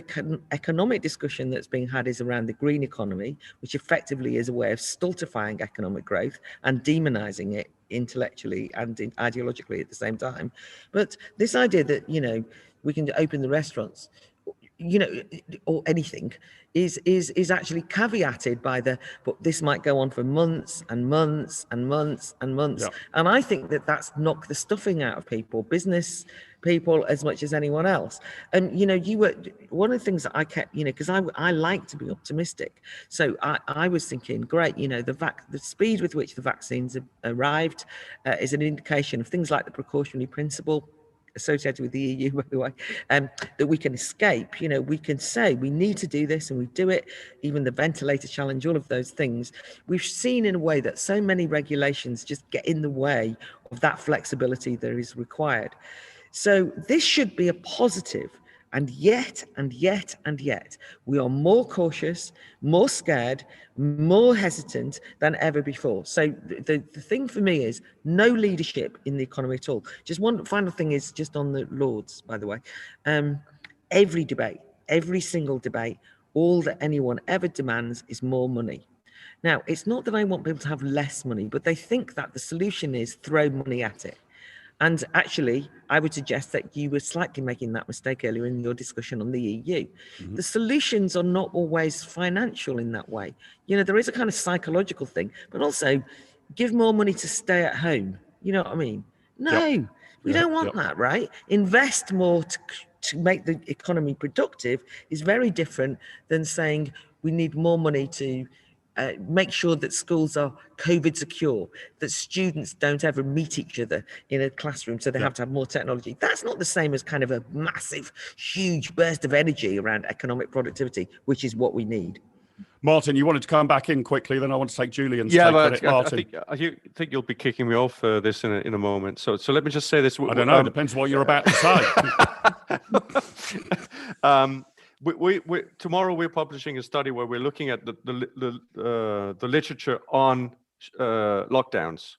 economic discussion that's being had is around the green economy, which effectively is a way of stultifying economic growth and demonizing it intellectually and ideologically at the same time. But this idea that, you know, we can open the restaurants, you know, or anything is actually caveated by but this might go on for months and months and months and months. Yeah. And I think that that's knocked the stuffing out of people, business people, as much as anyone else. And, you know, one of the things that I kept, you know, because I like to be optimistic. So I was thinking, great, you know, the speed with which the vaccines have arrived is an indication of things like the precautionary principle associated with the EU, by the way, that we can escape. You know, we can say we need to do this and we do it, even the ventilator challenge, all of those things. We've seen in a way that so many regulations just get in the way of that flexibility that is required. So this should be a positive. And yet, we are more cautious, more scared, more hesitant than ever before. So the thing for me is no leadership in the economy at all. Just one final thing is just on the Lords, by the way. Every debate, every single debate, all that anyone ever demands is more money. Now, it's not that I want people to have less money, but they think that the solution is throw money at it. And actually, I would suggest that you were slightly making that mistake earlier in your discussion on the EU. Mm-hmm. The solutions are not always financial in that way. You know, there is a kind of psychological thing, but also give more money to stay at home. You know what I mean? No, we don't want that, right? Invest more to make the economy productive is very different than saying we need more money to make sure that schools are COVID secure, that students don't ever meet each other in a classroom, so they have to have more technology. That's not the same as kind of a massive, huge burst of energy around economic productivity, which is what we need. Martin, you wanted to come back in quickly, then I want to take Julian's take on it. Martin. I think you'll be kicking me off this in a moment. So let me just say this. I don't know. Depends what you're about to say. Tomorrow we're publishing a study where we're looking at the literature on lockdowns,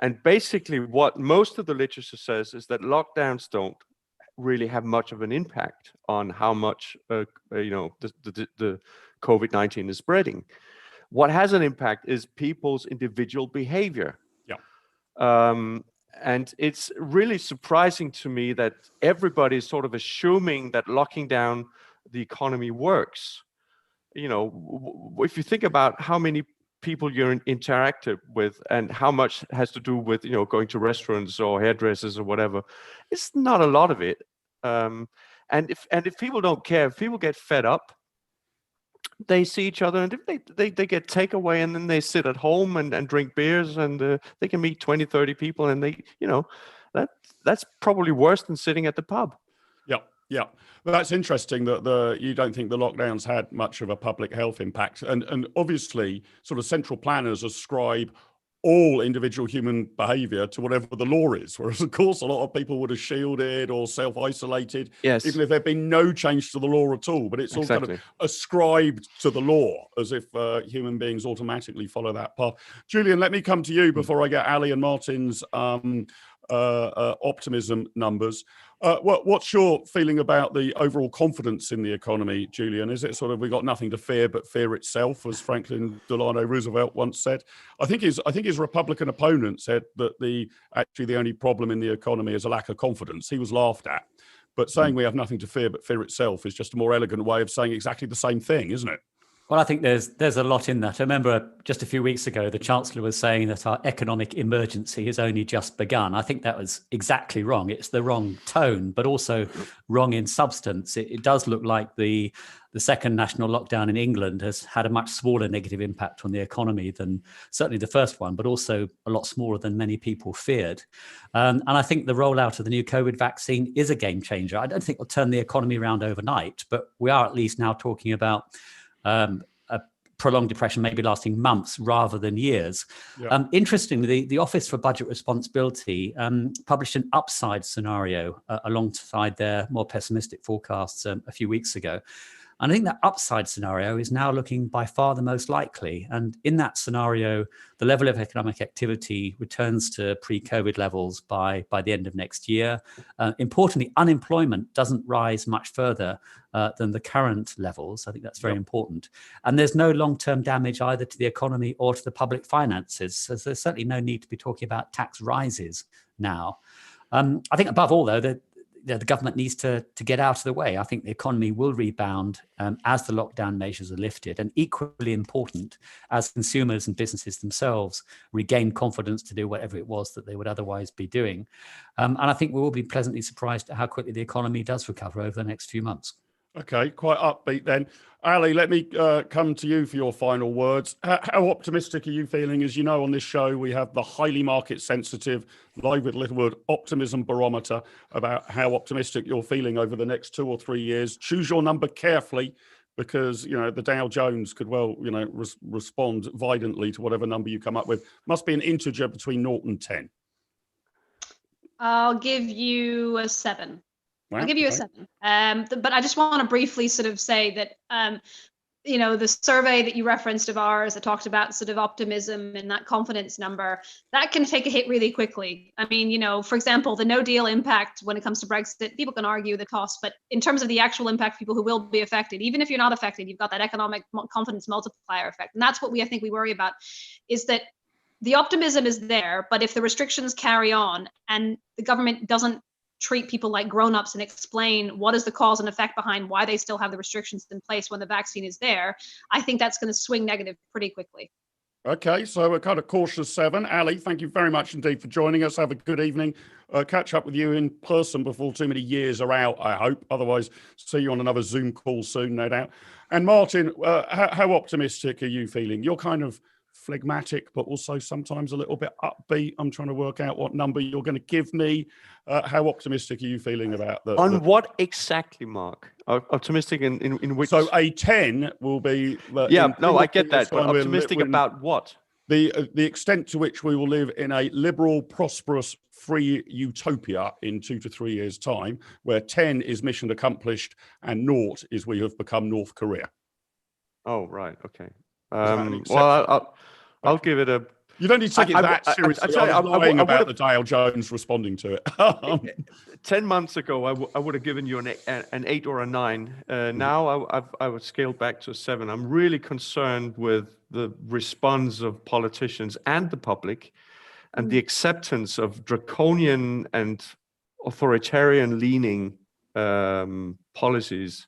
and basically what most of the literature says is that lockdowns don't really have much of an impact on how much the COVID-19 is spreading. What has an impact is people's individual behavior. And it's really surprising to me that everybody is sort of assuming that locking down the economy works. You know, if you think about how many people you're interacted with and how much has to do with, you know, going to restaurants or hairdressers or whatever, it's not a lot of it. And if people don't care, if people get fed up, they see each other, and if they get takeaway, and then they sit at home and drink beers, and they can meet 20, 30 people, and they, you know, that's probably worse than sitting at the pub. Yeah, well, that's interesting that you don't think the lockdowns had much of a public health impact, and obviously, sort of central planners ascribe all individual human behavior to whatever the law is. Whereas, of course, a lot of people would have shielded or self-isolated, even if there'd been no change to the law at all. But it's all kind of ascribed to the law as if human beings automatically follow that path. Julian, let me come to you before I get Allie and Martin's optimism numbers. What's your feeling about the overall confidence in the economy, Julian? Is it sort of we got nothing to fear but fear itself, as Franklin Delano Roosevelt once said? I think his Republican opponent said that actually the only problem in the economy is a lack of confidence. He was laughed at, but saying we have nothing to fear but fear itself is just a more elegant way of saying exactly the same thing, isn't it? Well, I think there's a lot in that. I remember just a few weeks ago, the Chancellor was saying that our economic emergency has only just begun. I think that was exactly wrong. It's the wrong tone, but also wrong in substance. It does look like the second national lockdown in England has had a much smaller negative impact on the economy than certainly the first one, but also a lot smaller than many people feared. And I think the rollout of the new COVID vaccine is a game changer. I don't think it'll turn the economy around overnight, but we are at least now talking about a prolonged depression maybe lasting months rather than years. Yeah. Interestingly, the Office for Budget Responsibility published an upside scenario alongside their more pessimistic forecasts a few weeks ago. And I think that upside scenario is now looking by far the most likely. And in that scenario, the level of economic activity returns to pre-COVID levels by the end of next year. Importantly, unemployment doesn't rise much further than the current levels. I think that's very important. And there's no long-term damage either to the economy or to the public finances. So there's certainly no need to be talking about tax rises now. I think above all, though, that the government needs to get out of the way. I think the economy will rebound as the lockdown measures are lifted, and equally important as consumers and businesses themselves regain confidence to do whatever it was that they would otherwise be doing. And I think we will be pleasantly surprised at how quickly the economy does recover over the next few months. Okay, quite upbeat then. Allie, let me come to you for your final words. How optimistic are you feeling? As you know, on this show, we have the highly market sensitive, live with Littlewood optimism barometer about how optimistic you're feeling over the next 2 or 3 years. Choose your number carefully, because, you know, the Dow Jones could well, you know, respond violently to whatever number you come up with. Must be an integer between 0 and 10. I'll give you a 7. Wow, I'll give you a 7. But I just want to briefly sort of say that, you know, the survey that you referenced of ours that talked about sort of optimism and that confidence number, that can take a hit really quickly. I mean, you know, for example, the no deal impact when it comes to Brexit, people can argue the cost, but in terms of the actual impact, people who will be affected, even if you're not affected, you've got that economic confidence multiplier effect. And that's what I think we worry about, is that the optimism is there, but if the restrictions carry on and the government doesn't treat people like grown-ups and explain what is the cause and effect behind why they still have the restrictions in place when the vaccine is there, I think that's going to swing negative pretty quickly. Okay, so a kind of cautious 7. Allie, thank you very much indeed for joining us. Have a good evening. Catch up with you in person before too many years are out, I hope. Otherwise, see you on another Zoom call soon, no doubt. And Martin, how optimistic are you feeling? You're kind of phlegmatic, but also sometimes a little bit upbeat. I'm trying to work out what number you're going to give me. How optimistic are you feeling about that? On what exactly, Mark? Optimistic in which? So a 10 will be. I get that. But optimistic about what? The extent to which we will live in a liberal, prosperous, free utopia in 2 to 3 years' time, where 10 is mission accomplished and 0 is we have become North Korea. Oh, right. Okay. Well, I'll give it a. You don't need to take it that seriously. I was lying about the Dow Jones responding to it. 10 months ago, I would have given you an 8 or a 9. Now I would scale back to a 7. I'm really concerned with the response of politicians and the public, and the acceptance of draconian and authoritarian-leaning policies.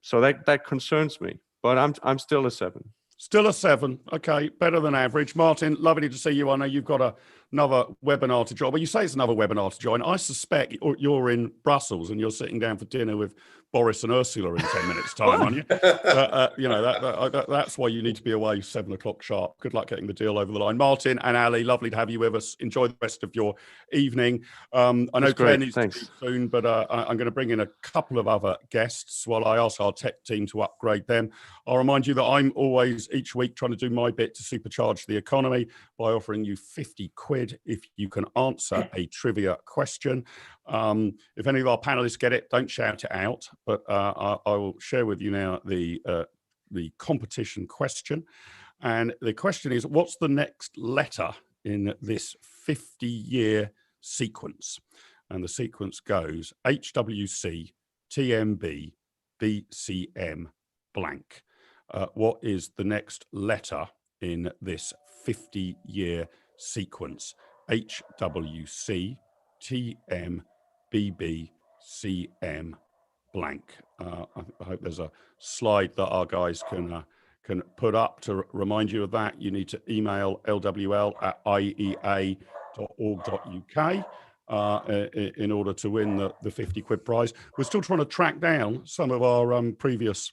So that concerns me. But I'm still a 7. Still a 7. Okay, better than average. Martin, lovely to see you. I know you've got a another webinar to join. Well, you say it's another webinar to join. I suspect you're in Brussels and you're sitting down for dinner with Boris and Ursula in 10 minutes' time, aren't you? You know, that's why you need to be away 7 o'clock sharp. Good luck getting the deal over the line. Martin and Allie, lovely to have you with us. Enjoy the rest of your evening. I know Claire needs to leave soon, but I'm going to bring in a couple of other guests while I ask our tech team to upgrade them. I'll remind you that I'm always, each week, trying to do my bit to supercharge the economy by offering you 50 quid if you can answer a trivia question. If any of our panelists get it, don't shout it out, but I will share with you now the competition question. And the question is, what's the next letter in this 50-year sequence? And the sequence goes HWC, TMB, BCM, blank. What is the next letter in this 50-year sequence? HWC, TM, BB, CM, blank. I hope there's a slide that our guys can put up to remind you of that. You need to email lwl@iea.org.uk in order to win the 50 quid prize. We're still trying to track down some of our previous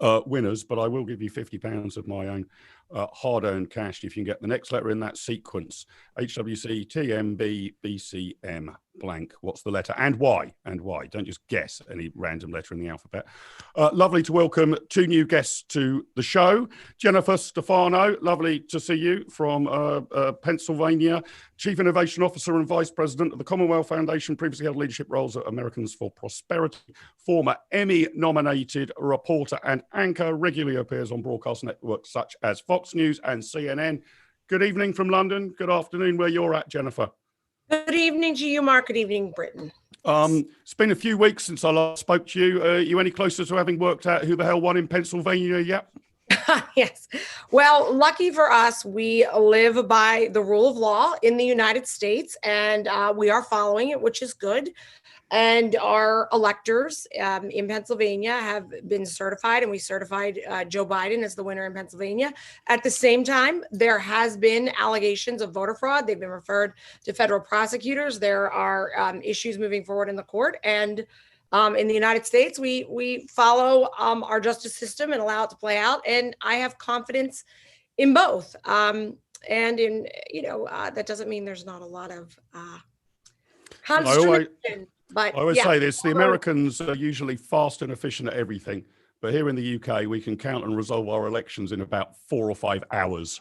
winners, but I will give you £50 of my own hard-earned cash if you can get the next letter in that sequence. HWC, TMB, BCM, blank. What's the letter and why? And why? Don't just guess any random letter in the alphabet. Lovely to welcome 2 new guests to the show. Jennifer Stefano, lovely to see you from Pennsylvania. Chief Innovation Officer and Vice President of the Commonwealth Foundation, previously held leadership roles at Americans for Prosperity. Former Emmy-nominated reporter and anchor, regularly appears on broadcast networks such as Fox News and CNN. Good evening from London. Good afternoon where you're at, Jennifer. Good evening to you, Mark. Good evening, Britain. It's been a few weeks since I last spoke to you. Are you any closer to having worked out who the hell won in Pennsylvania yet? Yes. Well, lucky for us, we live by the rule of law in the United States, and we are following it, which is good. And our electors in Pennsylvania have been certified, and we certified Joe Biden as the winner in Pennsylvania. At the same time, there has been allegations of voter fraud. They've been referred to federal prosecutors. There are issues moving forward in the court. And in the United States, we follow our justice system and allow it to play out. And I have confidence in both. And in, that doesn't mean there's not a lot of consternation. But I always say this, the Americans are usually fast and efficient at everything. But here in the UK, we can count and resolve our elections in about 4 or 5 hours.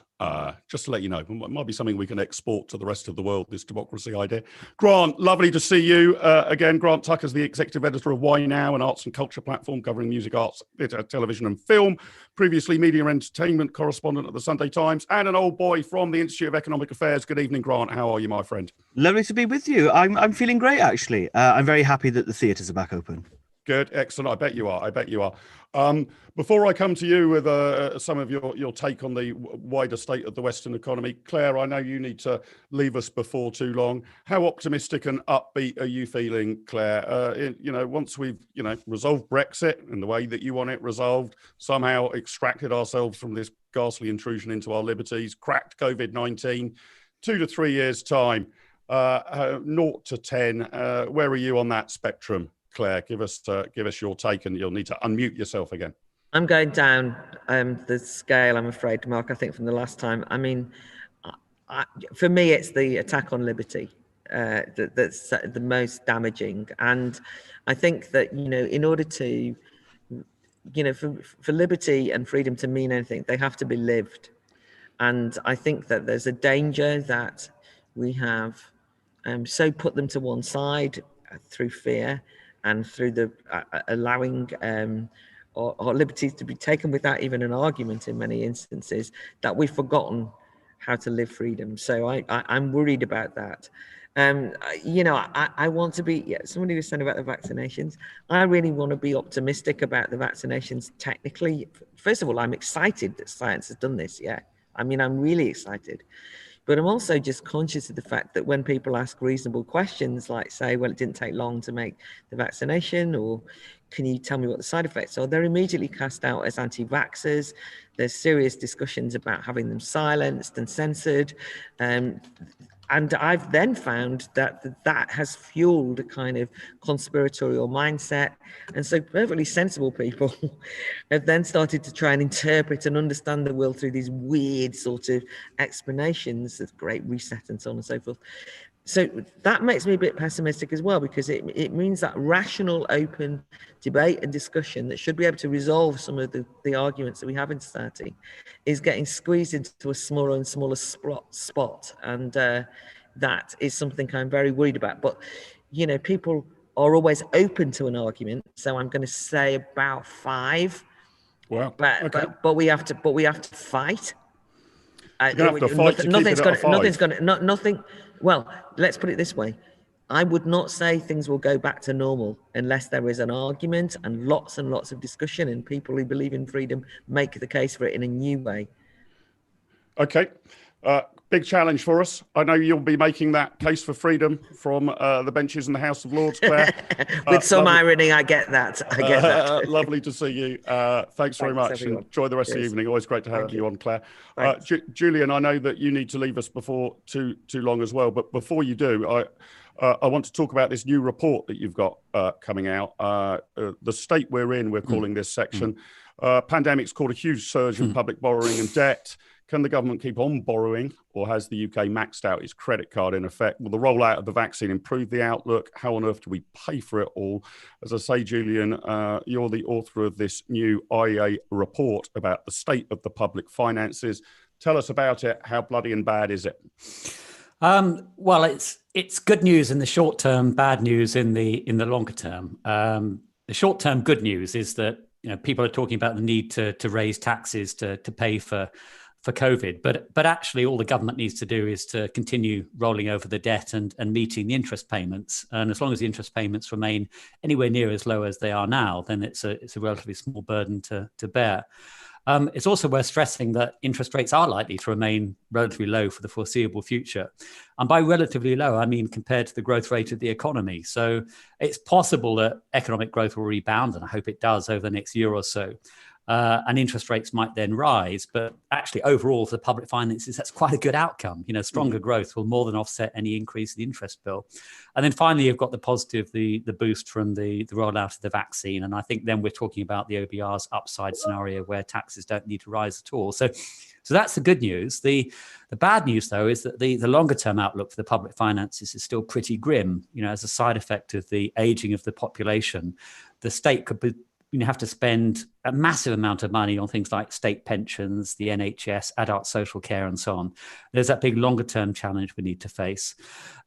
Just to let you know, it might be something we can export to the rest of the world, this democracy idea. Grant, lovely to see you again. Grant Tucker's the executive editor of Why Now, an arts and culture platform covering music, arts, theatre, television and film. Previously media and entertainment correspondent at the Sunday Times, and an old boy from the Institute of Economic Affairs. Good evening, Grant. How are you, my friend? Lovely to be with you. I'm feeling great, actually. I'm very happy that the theatres are back open. Good, excellent. I bet you are. I bet you are. Before I come to you with some of your take on the wider state of the Western economy, Claire, I know you need to leave us before too long. How optimistic and upbeat are you feeling, Claire? Once we've resolved Brexit in the way that you want it resolved, somehow extracted ourselves from this ghastly intrusion into our liberties, cracked COVID-19, 2 to 3 years time, 0 to 10. Where are you on that spectrum? Claire, give us your take, and you'll need to unmute yourself again. I'm going down the scale, I'm afraid, Mark, I think from the last time. I mean, for me, it's the attack on liberty that's the most damaging. And I think that, in order to, for liberty and freedom to mean anything, they have to be lived. And I think that there's a danger that we have so put them to one side through fear and through the allowing our liberties to be taken without even an argument in many instances, that we've forgotten how to live freedom. So I'm worried about that. I want to be, somebody was saying about the vaccinations. I really want to be optimistic about the vaccinations technically. First of all, I'm excited that science has done this. Yeah. I mean, I'm really excited. But I'm also just conscious of the fact that when people ask reasonable questions, like say, well, it didn't take long to make the vaccination, or can you tell me what the side effects are? They're immediately cast out as anti-vaxxers. There's serious discussions about having them silenced and censored. And and I've then found that has fueled a kind of conspiratorial mindset. And so perfectly sensible people have then started to try and interpret and understand the world through these weird sort of explanations of Great Reset and so on and so forth. So that makes me a bit pessimistic as well, because it means that rational, open debate and discussion that should be able to resolve some of the arguments that we have in society is getting squeezed into a smaller and smaller spot. And that is something I'm very worried about. But, you know, people are always open to an argument. So I'm going to say about 5. Wow. But we have to fight. You're going to have to fight to keep it at a 5. Nothing. Well, let's put it this way. I would not say things will go back to normal unless there is an argument and lots of discussion, and people who believe in freedom make the case for it in a new way. Okay. Big challenge for us. I know you'll be making that case for freedom from the benches in the House of Lords, Claire. With some irony, I get that. Lovely to see you. Thanks very much. Everyone. Enjoy the rest of the evening. Always great to have you on, Claire. Julian, I know that you need to leave us before too long as well. But before you do, I want to talk about this new report that you've got coming out. The state we're in, we're calling this section. Pandemic's caused a huge surge in public borrowing and debt. Can the government keep on borrowing, or has the UK maxed out its credit card in effect? Will the rollout of the vaccine improve the outlook? How on earth do we pay for it all? As I say, Julian, you're the author of this new IEA report about the state of the public finances. Tell us about it. How bloody and bad is it? Well, it's good news in the short term, bad news in the longer term. The short term good news is that, you know, people are talking about the need to raise taxes to pay for COVID, but actually all the government needs to do is to continue rolling over the debt and meeting the interest payments. And as long as the interest payments remain anywhere near as low as they are now, then it's a relatively small burden to bear. It's also worth stressing that interest rates are likely to remain relatively low for the foreseeable future. And by relatively low, I mean compared to the growth rate of the economy. So it's possible that economic growth will rebound, and I hope it does over the next year or so. And interest rates might then rise, but actually overall for the public finances, that's quite a good outcome. You know, stronger growth will more than offset any increase in the interest bill. And then finally, you've got the positive, the boost from the rollout of the vaccine. And I think then we're talking about the OBR's upside scenario where taxes don't need to rise at all. So that's the good news. The bad news, though, is that the longer term outlook for the public finances is still pretty grim. You know, as a side effect of the aging of the population, the state could have to spend a massive amount of money on things like state pensions, the NHS, adult social care, and so on. There's that big longer term challenge we need to face.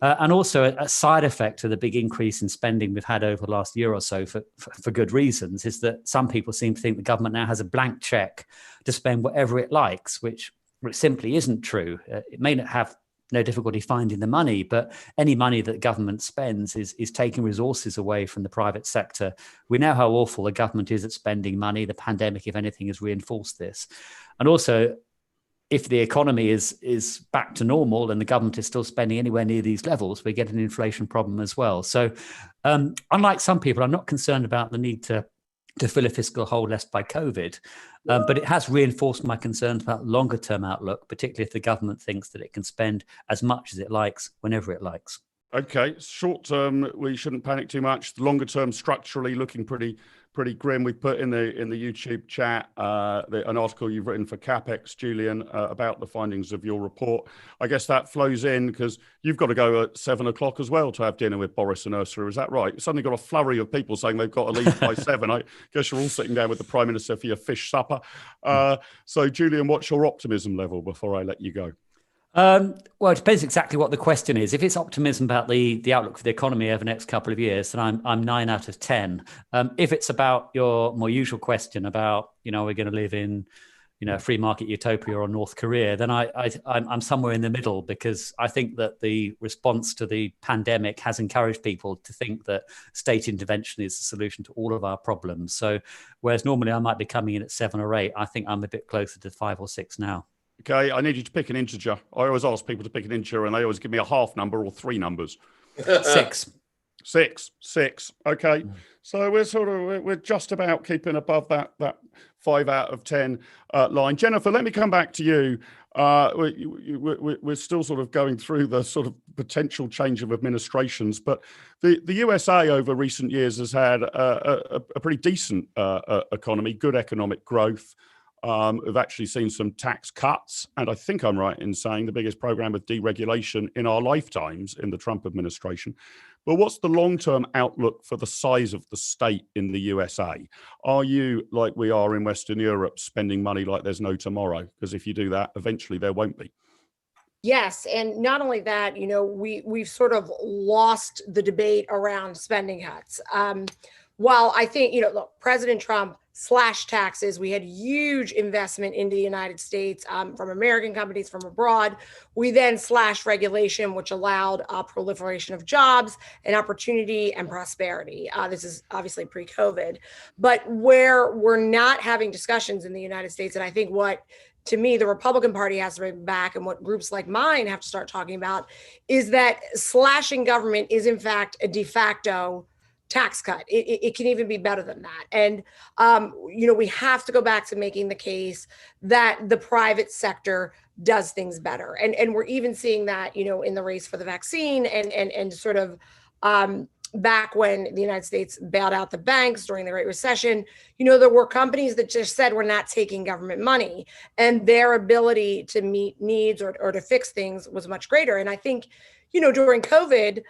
And also a side effect of the big increase in spending we've had over the last year or so for good reasons is that some people seem to think the government now has a blank check to spend whatever it likes, which simply isn't true. It may not have no difficulty finding the money, but any money that government spends is taking resources away from the private sector. We know how awful the government is at spending money. The pandemic, if anything, has reinforced this. And also, if the economy is back to normal and the government is still spending anywhere near these levels, we get an inflation problem as well. So unlike some people, I'm not concerned about the need to fill a fiscal hole left by COVID. But it has reinforced my concerns about longer term outlook, particularly if the government thinks that it can spend as much as it likes whenever it likes. Okay, short term, we shouldn't panic too much. The longer term, structurally looking pretty grim. We put in the YouTube chat an article you've written for CapEx, Julian, about the findings of your report. I guess that flows in because you've got to go at 7 o'clock as well to have dinner with Boris and Ursula. Is that right? You've suddenly got a flurry of people saying they've got to leave by 7. I guess you're all sitting down with the Prime Minister for your fish supper. So, Julian, what's your optimism level before I let you go? Well, it depends exactly what the question is. If it's optimism about the outlook for the economy over the next couple of years, then I'm 9 out of 10. If it's about your more usual question about, we're going to live in, a free market utopia or North Korea, then I'm somewhere in the middle, because I think that the response to the pandemic has encouraged people to think that state intervention is the solution to all of our problems. So whereas normally I might be coming in at 7 or 8, I think I'm a bit closer to 5 or 6 now. Okay, I need you to pick an integer. I always ask people to pick an integer, and they always give me a half number or 3 numbers. 6. 6. Okay, so we're just about keeping above that 5 out of 10 line. Jennifer, let me come back to you. We're still sort of going through the sort of potential change of administrations, but the USA over recent years has had a pretty decent economy, good economic growth. We've actually seen some tax cuts, and I think I'm right in saying the biggest program of deregulation in our lifetimes in the Trump administration. But what's the long-term outlook for the size of the state in the USA? Are you, like we are in Western Europe, spending money like there's no tomorrow? Because if you do that, eventually there won't be. Yes, and not only that, we've sort of lost the debate around spending cuts. While I think, look, President Trump slashed taxes, we had huge investment into the United States from American companies from abroad. We then slashed regulation, which allowed proliferation of jobs and opportunity and prosperity. This is obviously pre-COVID, but where we're not having discussions in the United States, and I think what, to me, the Republican Party has to bring back, and what groups like mine have to start talking about, is that slashing government is in fact a de facto tax cut. It can even be better than that. And, we have to go back to making the case that the private sector does things better. And we're even seeing that, in the race for the vaccine and sort of back when the United States bailed out the banks during the Great Recession, there were companies that just said, we're not taking government money, and their ability to meet needs or to fix things was much greater. And I think, during COVID,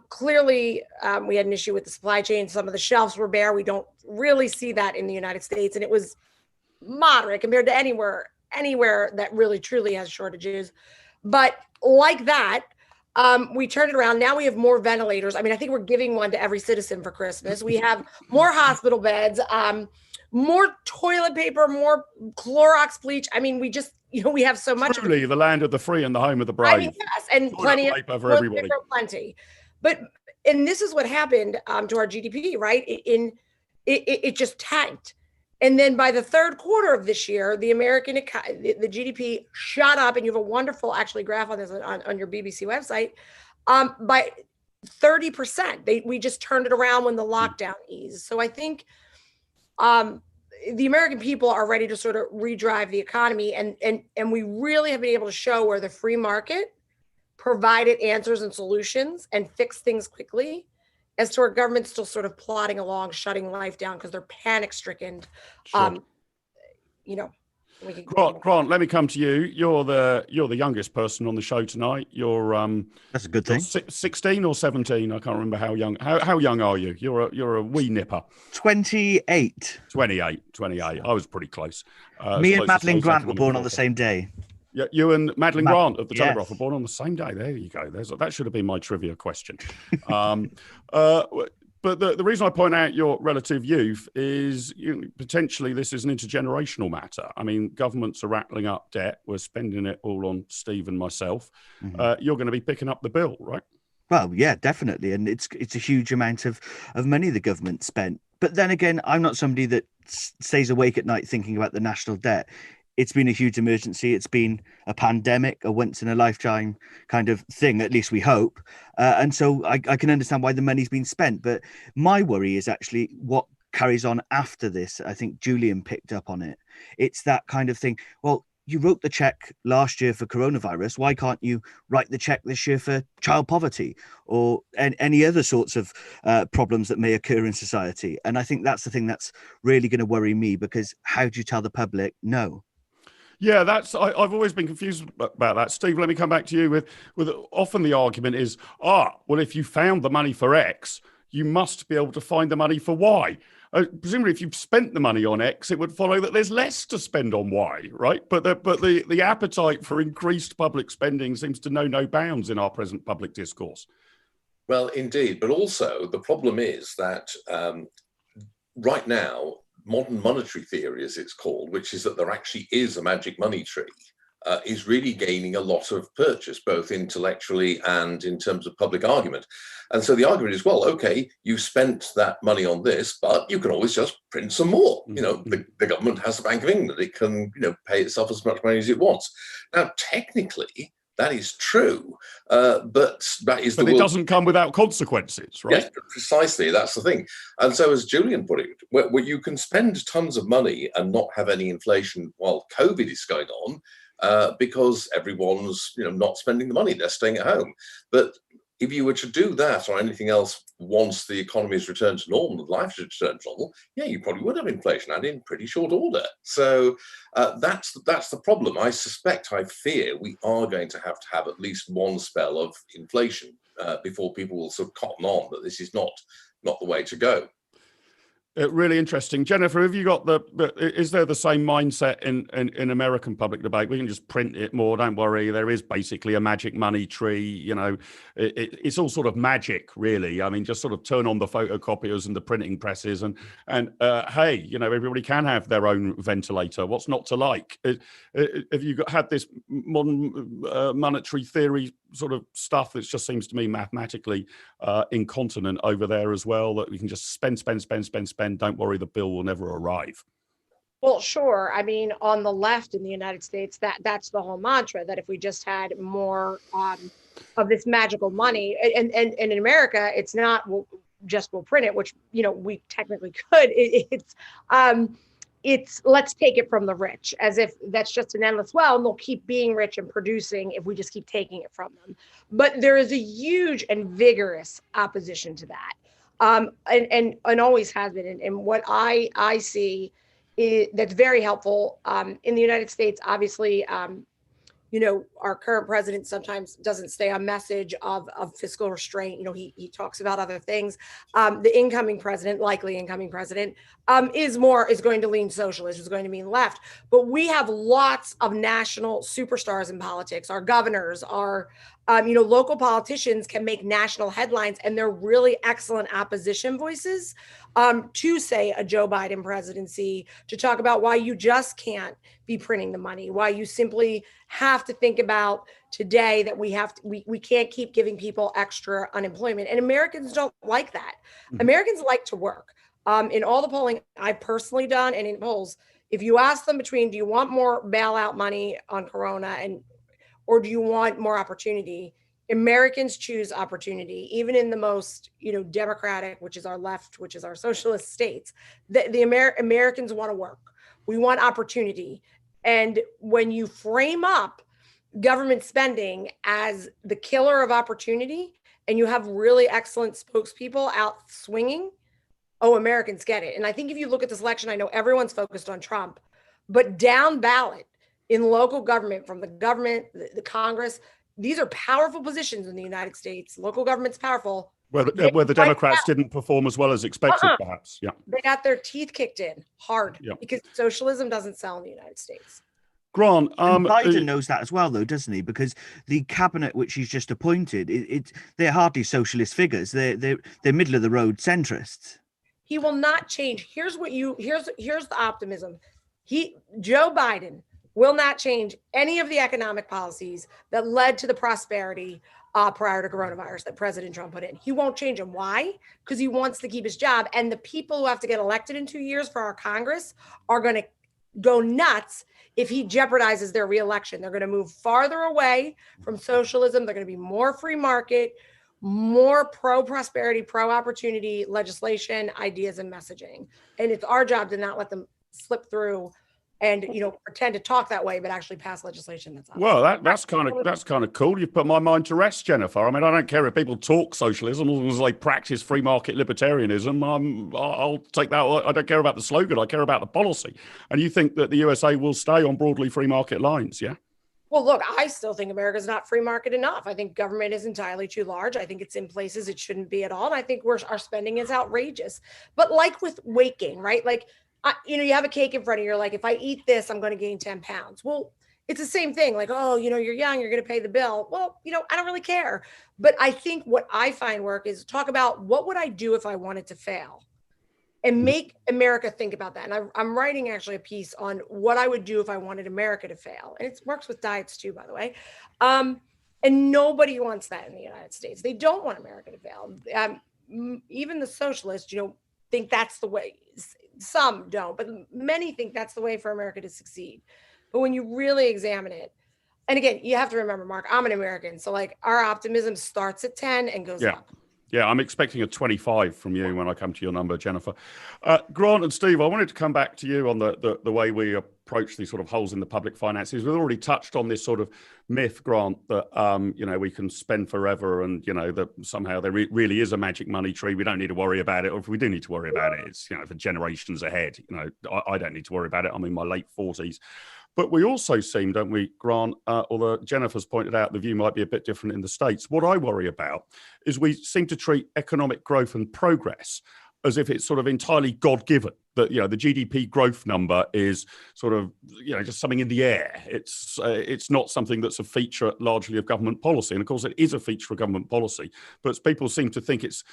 clearly, we had an issue with the supply chain. Some of the shelves were bare. We don't really see that in the United States. And it was moderate compared to anywhere that really truly has shortages. But like that, we turned it around. Now we have more ventilators. I mean, I think we're giving one to every citizen for Christmas. We have more hospital beds, more toilet paper, more Clorox bleach. I mean, we just, we have so much. Truly the land of the free and the home of the brave. I mean, yes, and plenty of paper for everybody. Plenty. And this is what happened to our GDP, right? It just tanked. And then by the third quarter of this year, the GDP shot up, and you have a wonderful actually graph on this on your BBC website, by 30%. We just turned it around when the lockdown eased. So I think the American people are ready to sort of redrive the economy, and we really have been able to show where the free market provided answers and solutions and fixed things quickly, as to our government still sort of plodding along, shutting life down because they're panic stricken. Sure. Grant, let me come to you. You're the youngest person on the show tonight. You're that's a good thing. 16 or 17? I can't remember how young. How young are you? You're a wee nipper. 28. 28. I was pretty close. Me and Madeline Grant were born on the same day. Yeah, you and Madeline Grant of the Telegraph were born on the same day. There you go. That should have been my trivia question. But the reason I point out your relative youth is potentially this is an intergenerational matter. I mean, governments are rattling up debt. We're spending it all on Steve and myself. Mm-hmm. You're going to be picking up the bill, right? Well, yeah, definitely. And it's a huge amount of money the government spent. But then again, I'm not somebody that stays awake at night thinking about the national debt. It's been a huge emergency. It's been a pandemic, a once in a lifetime kind of thing, at least we hope. And so I can understand why the money's been spent. But my worry is actually what carries on after this. I think Julian picked up on it. It's that kind of thing. Well, you wrote the check last year for coronavirus. Why can't you write the check this year for child poverty or any other sorts of problems that may occur in society? And I think that's the thing that's really going to worry me, because how do you tell the public no? Yeah, I've always been confused about that. Steve, let me come back to you with often the argument is, well, if you found the money for X, you must be able to find the money for Y. Presumably, if you've spent the money on X, it would follow that there's less to spend on Y, right? But the appetite for increased public spending seems to know no bounds in our present public discourse. Well, indeed. But also the problem is that right now, modern monetary theory, as it's called, which is that there actually is a magic money tree, is really gaining a lot of purchase, both intellectually and in terms of public argument. And so the argument is, well, okay, you spent that money on this, but you can always just print some more. Mm-hmm. The government has the Bank of England. It can, pay itself as much money as it wants. Now, technically, that is true, but that is. But it doesn't come without consequences, right? Yes, precisely. That's the thing. And so, as Julian put it, where you can spend tons of money and not have any inflation while COVID is going on, because everyone's not spending the money, they're staying at home. But if you were to do that or anything else once the economy has returned to normal and life has returned to normal, yeah, you probably would have inflation, and in pretty short order. So that's the problem. I fear we are going to have at least one spell of inflation before people will sort of cotton on that this is not the way to go. Really interesting. Jennifer, have you got is there the same mindset in American public debate? We can just print it more, don't worry. There is basically a magic money tree, it's all sort of magic, really. I mean, just sort of turn on the photocopiers and the printing presses and hey, everybody can have their own ventilator. What's not to like? Have you had this modern monetary theory sort of stuff that just seems to me mathematically incontinent over there as well, that we can just spend, don't worry, the bill will never arrive? Well, sure. I mean, on the left in the United States, that's the whole mantra, that if we just had more of this magical money, and in America, it's not we'll print it, which we technically could. It's let's take it from the rich, as if that's just an endless well, and they'll keep being rich and producing if we just keep taking it from them. But there is a huge and vigorous opposition to that, and always has been. And what I see is that's very helpful in the United States. Obviously, our current president sometimes doesn't stay on message of fiscal restraint. He talks about other things. The likely incoming president, is going to lean socialist, is going to mean left. But we have lots of national superstars in politics. Our governors, our local politicians can make national headlines, and they're really excellent opposition voices to, say, a Joe Biden presidency, to talk about why you just can't be printing the money, why you simply have to think about today that we can't keep giving people extra unemployment. And Americans don't like that. Mm-hmm. Americans like to work. In all the polling I've personally done, and in polls, if you ask them between, do you want more bailout money on Corona or do you want more opportunity? Americans choose opportunity, even in the most, democratic, which is our left, which is our socialist states. The Americans want to work. We want opportunity. And when you frame up government spending as the killer of opportunity, and you have really excellent spokespeople out swinging, Americans get it. And I think if you look at this election, I know everyone's focused on Trump, but down ballot in local government, from the government, the Congress, these are powerful positions in the United States. Local government's powerful. Where the Democrats didn't perform as well as expected, perhaps. Yeah. They got their teeth kicked in hard because socialism doesn't sell in the United States. Grant, Biden knows that as well, though, doesn't he? Because the cabinet which he's just appointed, they're hardly socialist figures. They're middle of the road centrists. He will not change. Here's the optimism. Joe Biden will not change any of the economic policies that led to the prosperity prior to coronavirus that President Trump put in. He won't change them. Why? Because he wants to keep his job. And the people who have to get elected in 2 years for our Congress are going to go nuts if he jeopardizes their reelection. They're going to move farther away from socialism. They're going to be more free market, more pro-prosperity, pro-opportunity legislation, ideas, and messaging. And it's our job to not let them slip through and pretend to talk that way, but actually pass legislation that's opposite. Well, that's kind of cool. You've put my mind to rest, Jennifer. I mean, I don't care if people talk socialism as long as they practice free market libertarianism. I'll take that. I don't care about the slogan. I care about the policy. And you think that the USA will stay on broadly free market lines, yeah? Well, look, I still think America's not free market enough. I think government is entirely too large. I think it's in places it shouldn't be at all. And I think our spending is outrageous. But like with weight gain, right? Like, you have a cake in front of you. You're like, if I eat this, I'm going to gain 10 pounds. Well, it's the same thing. Like, you're young, you're going to pay the bill. Well, I don't really care. But I think what I find work is talk about what would I do if I wanted to fail, and make America think about that. And I'm writing actually a piece on what I would do if I wanted America to fail. And it works with diets too, by the way. And nobody wants that in the United States. They don't want America to fail. Even the socialists, think that's the way. Some don't, but many think that's the way for America to succeed. But when you really examine it, and again, you have to remember, Mark, I'm an American. So like our optimism starts at 10 and goes up. Yeah, I'm expecting a 25 from you when I come to your number, Jennifer. Grant and Steve, I wanted to come back to you on the way we approach these sort of holes in the public finances. We've already touched on this sort of myth, Grant, that, we can spend forever and, that somehow there really is a magic money tree. We don't need to worry about it. Or if we do need to worry about it, it's, for generations ahead. I don't need to worry about it. I'm in my late 40s. But we also seem, don't we, Grant, although Jennifer's pointed out the view might be a bit different in the States, what I worry about is we seem to treat economic growth and progress as if it's sort of entirely God-given, that, the GDP growth number is sort of, just something in the air. It's not something that's a feature largely of government policy. And of course, it is a feature of government policy. But people seem to think it's,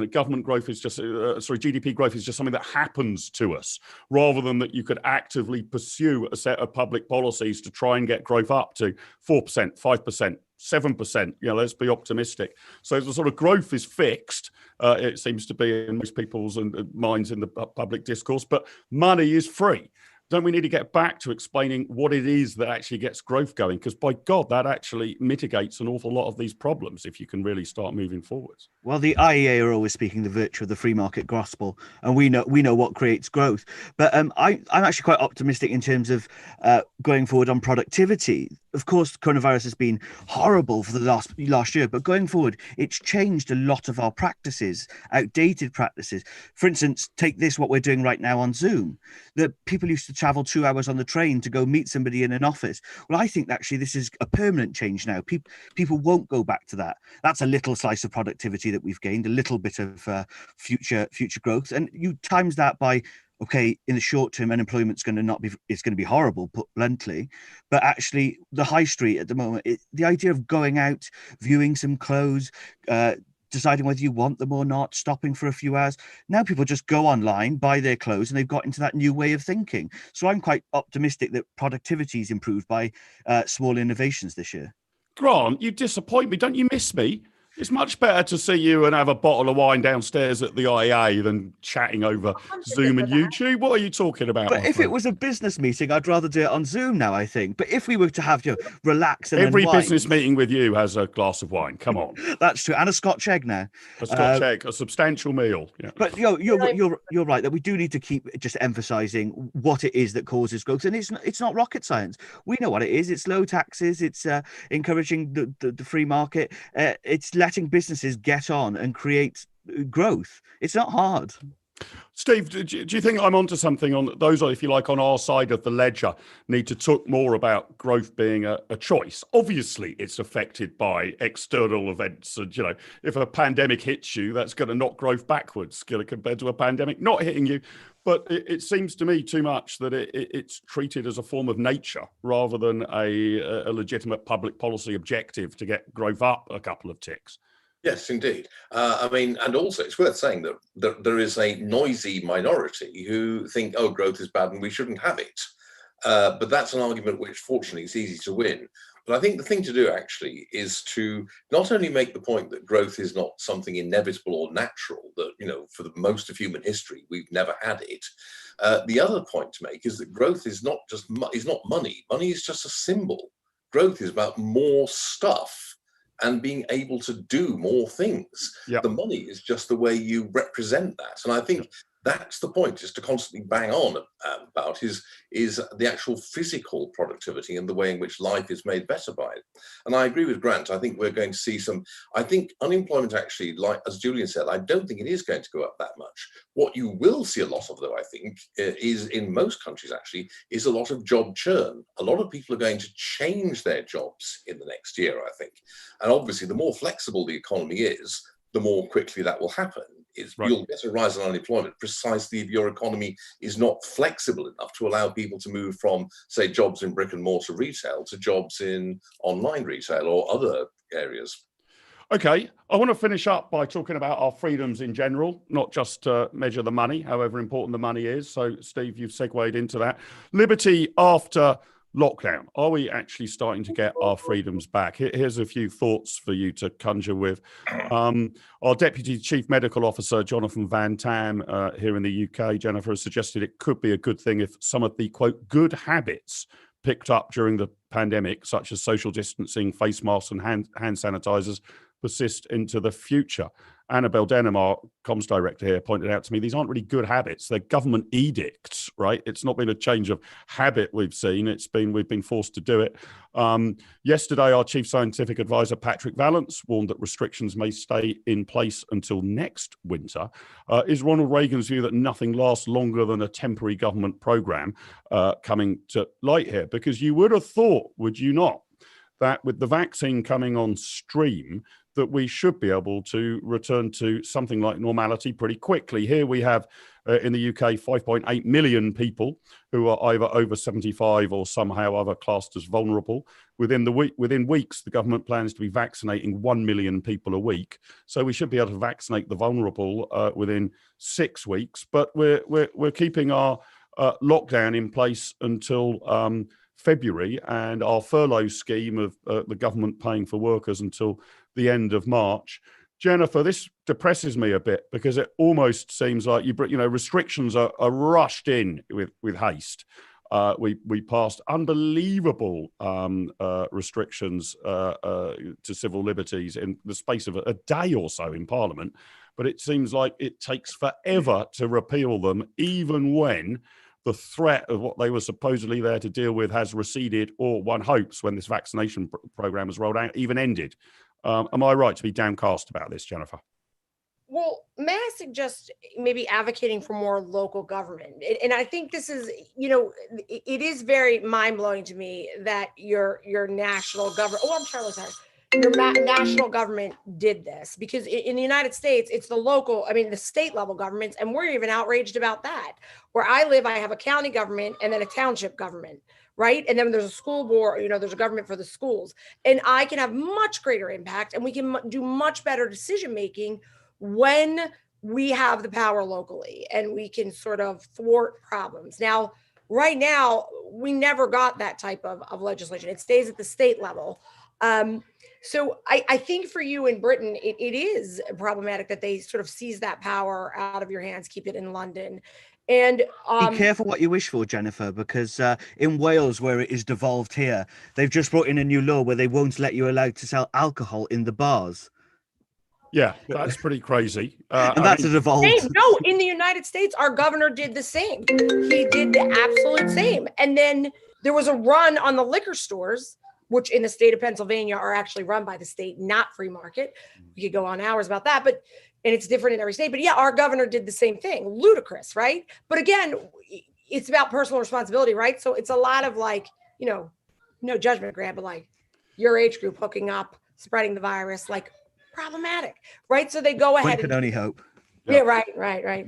government growth is just, GDP growth is just something that happens to us, rather than that you could actively pursue a set of public policies to try and get growth up to 4%, 5%, 7%, let's be optimistic. So the sort of growth is fixed, it seems to be in most people's minds in the public discourse, but money is free. Don't we need to get back to explaining what it is that actually gets growth going? Because by God, that actually mitigates an awful lot of these problems if you can really start moving forwards. Well, the IEA are always speaking the virtue of the free market gospel, and we know what creates growth. But I'm actually quite optimistic in terms of going forward on productivity. Of course, coronavirus has been horrible for the last year, but going forward, it's changed a lot of our practices, outdated practices. For instance, take this, what we're doing right now on Zoom, that people used to travel 2 hours on the train to go meet somebody in an office. Well, I think actually this is a permanent change now. People won't go back to that. That's a little slice of productivity that we've gained, a little bit of future growth. And you times that by, okay, in the short term, unemployment's going to be horrible, put bluntly. But actually, the high street at the moment, the idea of going out, viewing some clothes, deciding whether you want them or not, stopping for a few hours. Now people just go online, buy their clothes, and they've got into that new way of thinking. So I'm quite optimistic that productivity is improved by small innovations this year. Grant, you disappoint me. Don't you miss me? It's much better to see you and have a bottle of wine downstairs at the IEA than chatting over Zoom and YouTube. What are you talking about? But if it was a business meeting, I'd rather do it on Zoom now, I think. But if we were to have relax and every unwind, business meeting with you has a glass of wine. Come on. That's true, and a Scotch egg now. A Scotch egg, a substantial meal. Yeah. But you're right that we do need to keep just emphasising what it is that causes growth, and it's not rocket science. We know what it is. It's low taxes. It's encouraging the free market. It's letting businesses get on and create growth. It's not hard. Steve, do you think I'm onto something on those, if you like, on our side of the ledger, need to talk more about growth being a choice? Obviously, it's affected by external events. And, if a pandemic hits you, that's going to knock growth backwards compared to a pandemic not hitting you. But it seems to me too much that it's treated as a form of nature rather than a legitimate public policy objective to get growth up a couple of ticks. Yes, indeed. And also it's worth saying that there is a noisy minority who think, oh, growth is bad and we shouldn't have it. But that's an argument which, fortunately, is easy to win. But I think the thing to do, actually, is to not only make the point that growth is not something inevitable or natural, that, for the most of human history, we've never had it. The other point to make is that growth is not money. Money is just a symbol. Growth is about more stuff and being able to do more things. Yep. The money is just the way you represent that. And I think that's the point, just to constantly bang on about is the actual physical productivity and the way in which life is made better by it. And I agree with Grant. I think we're going to see I think unemployment actually, like as Julian said, I don't think it is going to go up that much. What you will see a lot of, though, I think, is in most countries actually, is a lot of job churn. A lot of people are going to change their jobs in the next year, I think. And obviously, the more flexible the economy is, the more quickly that will happen. Right. You'll get a rise in unemployment precisely if your economy is not flexible enough to allow people to move from, say, jobs in brick and mortar retail to jobs in online retail or other areas. Okay, I want to finish up by talking about our freedoms in general, not just measure the money, however important the money is. So, Steve, you've segued into that. Liberty after lockdown. Are we actually starting to get our freedoms back? Here's a few thoughts for you to conjure with. Our Deputy Chief Medical Officer, Jonathan Van Tam, here in the UK, Jennifer, has suggested it could be a good thing if some of the, quote, good habits picked up during the pandemic, such as social distancing, face masks and hand sanitizers, persist into the future. Annabelle Denham, our comms director here, pointed out to me, these aren't really good habits. They're government edicts, right? It's not been a change of habit we've seen. We've been forced to do it. Yesterday, our chief scientific advisor, Patrick Vallance, warned that restrictions may stay in place until next winter. Is Ronald Reagan's view that nothing lasts longer than a temporary government program coming to light here? Because you would have thought, would you not, that with the vaccine coming on stream, that we should be able to return to something like normality pretty quickly. Here we have in the UK 5.8 million people who are either over 75 or somehow other classed as vulnerable. Within weeks, the government plans to be vaccinating 1 million people a week. So we should be able to vaccinate the vulnerable within 6 weeks. But we're keeping our lockdown in place until February, and our furlough scheme of the government paying for workers until the end of March. Jennifer, this depresses me a bit because it almost seems like restrictions are rushed in with haste. We passed unbelievable restrictions to civil liberties in the space of a day or so in Parliament, but it seems like it takes forever to repeal them, even when the threat of what they were supposedly there to deal with has receded, or one hopes when this vaccination program is rolled out, even ended. Am I right to be downcast about this, Jennifer? Well, may I suggest maybe advocating for more local government? And I think this is, it is very mind-blowing to me that your national government, your national government did this, because in the United States, it's the state level governments, and we're even outraged about that. Where I live, I have a county government and then a township government, right? And then there's a school board, there's a government for the schools. And I can have much greater impact, and we can do much better decision-making when we have the power locally and we can sort of thwart problems. Now, right now, we never got that type of legislation. It stays at the state level. So I think for you in Britain, it is problematic that they sort of seize that power out of your hands, keep it in London. And be careful what you wish for, Jennifer, because in Wales, where it is devolved here, they've just brought in a new law where they won't let you allowed to sell alcohol in the bars. Yeah, that's pretty crazy. And that's a devolved. No, in the United States, our governor did the same. He did the absolute same. And then there was a run on the liquor stores, which in the state of Pennsylvania are actually run by the state, not free market. We could go on hours about that, and it's different in every state. But yeah, our governor did the same thing. Ludicrous, right? But again, it's about personal responsibility, right? So it's a lot of no judgment, Grant, but your age group hooking up, spreading the virus, problematic, right? So they go ahead. One can only hope. Yeah, right.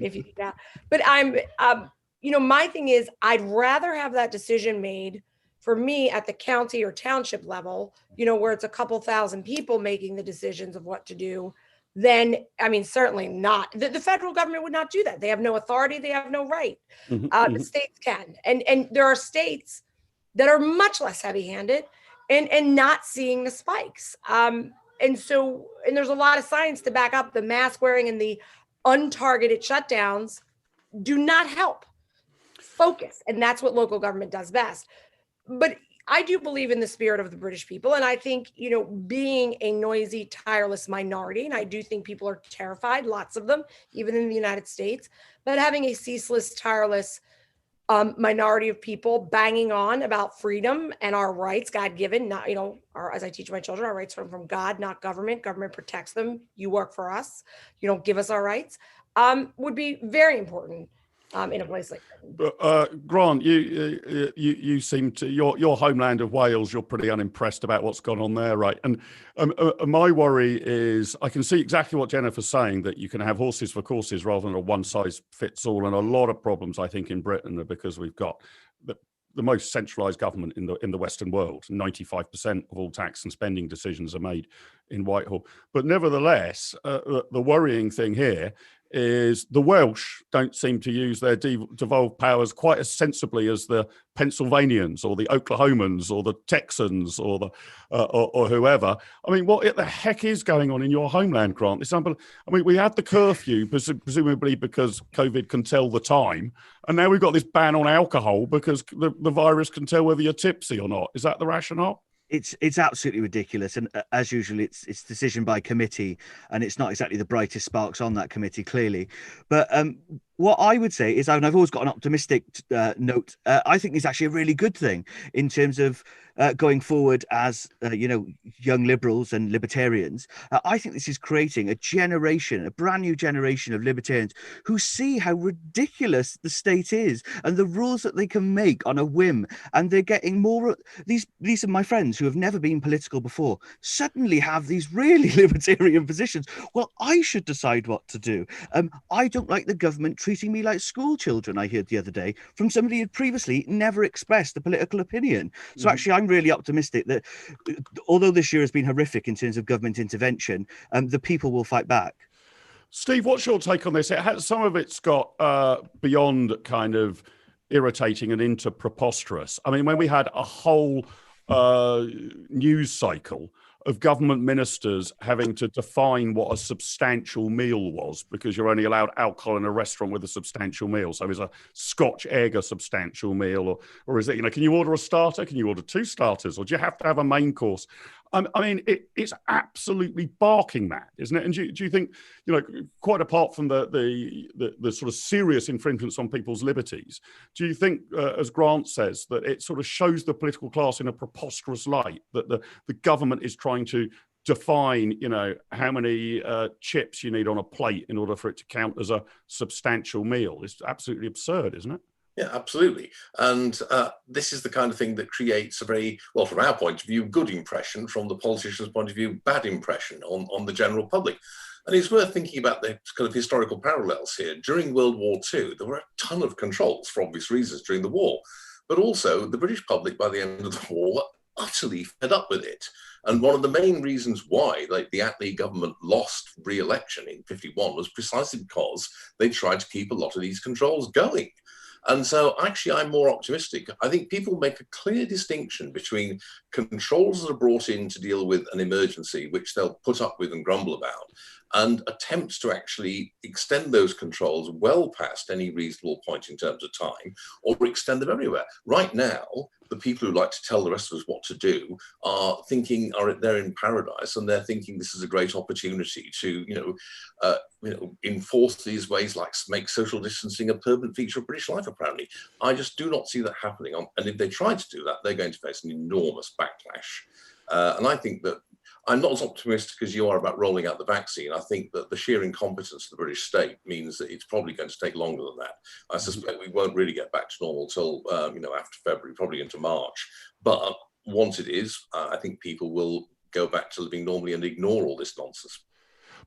If you do that. But I'm, my thing is, I'd rather have that decision made for me at the county or township level, where it's a couple thousand people making the decisions of what to do, then, certainly not. The federal government would not do that. They have no authority. They have no right. The states can. And there are states that are much less heavy-handed and not seeing the spikes. And there's a lot of science to back up the mask wearing and the untargeted shutdowns do not help focus. And that's what local government does best. But I do believe in the spirit of the British people. And I think, being a noisy, tireless minority, and I do think people are terrified, lots of them, even in the United States, but having a ceaseless, tireless minority of people banging on about freedom and our rights, God-given, not, as I teach my children, our rights come from God, not government. Government protects them. You work for us. You don't give us our rights, would be very important. In a place like that. Grant, you seem to your homeland of Wales. You're pretty unimpressed about what's gone on there, right? And my worry is I can see exactly what Jennifer's saying, that you can have horses for courses rather than a one size fits all. And a lot of problems, I think, in Britain are because we've got the most centralised government in the Western world. 95% of all tax and spending decisions are made in Whitehall. But nevertheless, the worrying thing here is the Welsh don't seem to use their devolved powers quite as sensibly as the Pennsylvanians or the Oklahomans or the Texans or the or whoever. What the heck is going on in your homeland, Grant? It's we had the curfew presumably because COVID can tell the time, and now we've got this ban on alcohol because the virus can tell whether you're tipsy or not. Is that the rationale? It's absolutely ridiculous, and as usual, it's decision by committee, and it's not exactly the brightest sparks on that committee, clearly. But what I would say is, and I've always got an optimistic note. I think it's actually a really good thing in terms of going forward as young liberals and libertarians. I think this is creating a brand new generation of libertarians who see how ridiculous the state is and the rules that they can make on a whim, and they're getting more. These are my friends who have never been political before, suddenly have these really libertarian positions. Well, I should decide what to do. I don't like the government treating me like school children, I heard the other day from somebody who had previously never expressed a political opinion. So actually, I'm really optimistic that although this year has been horrific in terms of government intervention, the people will fight back. Steve, what's your take on this? Some of it's got beyond kind of irritating and into preposterous. I mean, when we had a whole news cycle of government ministers having to define what a substantial meal was, because you're only allowed alcohol in a restaurant with a substantial meal. So is a Scotch egg a substantial meal, or is it, can you order a starter? Can you order 2 starters? Or do you have to have a main course? I mean, it's absolutely barking mad, isn't it? And do you think, quite apart from the sort of serious infringements on people's liberties, do you think, as Grant says, that it sort of shows the political class in a preposterous light, that the government is trying to define, how many chips you need on a plate in order for it to count as a substantial meal? It's absolutely absurd, isn't it? Yeah, absolutely. And this is the kind of thing that creates a very, well, from our point of view, good impression, from the politician's point of view, bad impression on the general public. And it's worth thinking about the kind of historical parallels here. During World War II, there were a ton of controls for obvious reasons during the war. But also, the British public, by the end of the war, were utterly fed up with it. And one of the main reasons why the Attlee government lost re-election in 1951 was precisely because they tried to keep a lot of these controls going. And so actually, I'm more optimistic. I think people make a clear distinction between controls that are brought in to deal with an emergency, which they'll put up with and grumble about, and attempts to actually extend those controls well past any reasonable point in terms of time, or extend them everywhere. Right now, the people who like to tell the rest of us what to do are thinking they're in paradise, and they're thinking this is a great opportunity to, enforce these ways, like make social distancing a permanent feature of British life. Apparently, I just do not see that happening. And if they try to do that, they're going to face an enormous backlash. And I think that I'm not as optimistic as you are about rolling out the vaccine. I think that the sheer incompetence of the British state means that it's probably going to take longer than that. I suspect we won't really get back to normal till, after February, probably into March. But once it is, I think people will go back to living normally and ignore all this nonsense.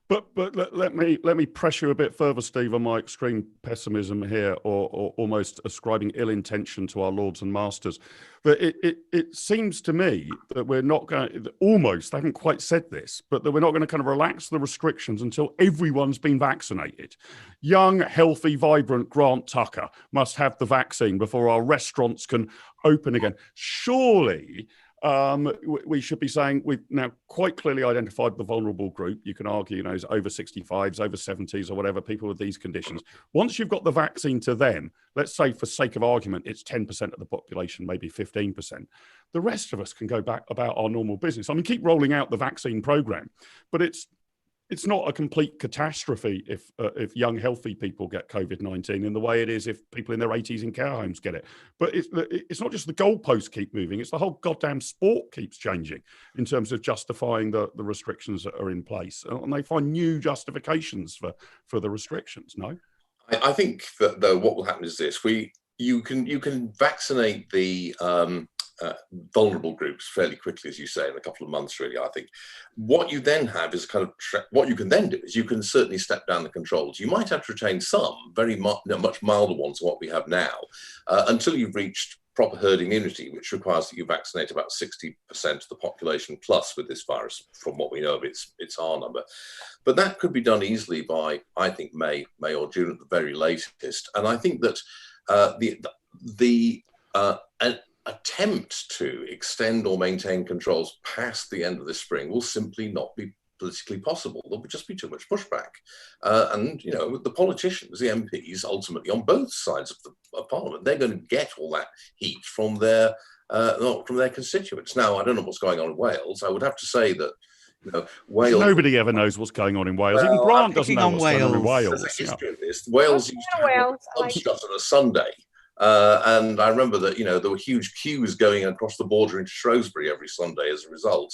But let me press you a bit further, Steve, on my extreme pessimism here, or almost ascribing ill intention to our lords and masters. But it seems to me that we're not going, almost, I haven't quite said this, but that we're not going to kind of relax the restrictions until everyone's been vaccinated. Young, healthy, vibrant Grant Tucker must have the vaccine before our restaurants can open again. Surely we should be saying we've now quite clearly identified the vulnerable group. You can argue, it's over 65s, over 70s, or whatever, people with these conditions. Once you've got the vaccine to them, let's say for sake of argument, it's 10% of the population, maybe 15%. The rest of us can go back about our normal business. I mean, keep rolling out the vaccine program, but it's not a complete catastrophe if young, healthy people get COVID-19 in the way it is if people in their 80s in care homes get it. But it's not just the goalposts keep moving, it's the whole goddamn sport keeps changing in terms of justifying the restrictions that are in place. And they find new justifications for the restrictions, no? I think that, though, what will happen is this. You can vaccinate the vulnerable groups fairly quickly, as you say, in a couple of months, really, I think. What you then have is what you can then do is you can certainly step down the controls. You might have to retain some much milder ones than what we have now until you've reached proper herd immunity, which requires that you vaccinate about 60% of the population plus with this virus, from what we know of its R number. But that could be done easily by, I think, May or June at the very latest. And I think that an attempt to extend or maintain controls past the end of the spring will simply not be politically possible. There would just be too much pushback. And, the politicians, the MPs, ultimately on both sides of Parliament, they're going to get all that heat from their not from their constituents. Now, I don't know what's going on in Wales. I would have to say that, Wales. Nobody ever knows what's going on in Wales. Even Grant doesn't know what's going on in Wales. There's a history of this. Wales used to have pubs shut on a Sunday. And I remember that, there were huge queues going across the border into Shrewsbury every Sunday as a result.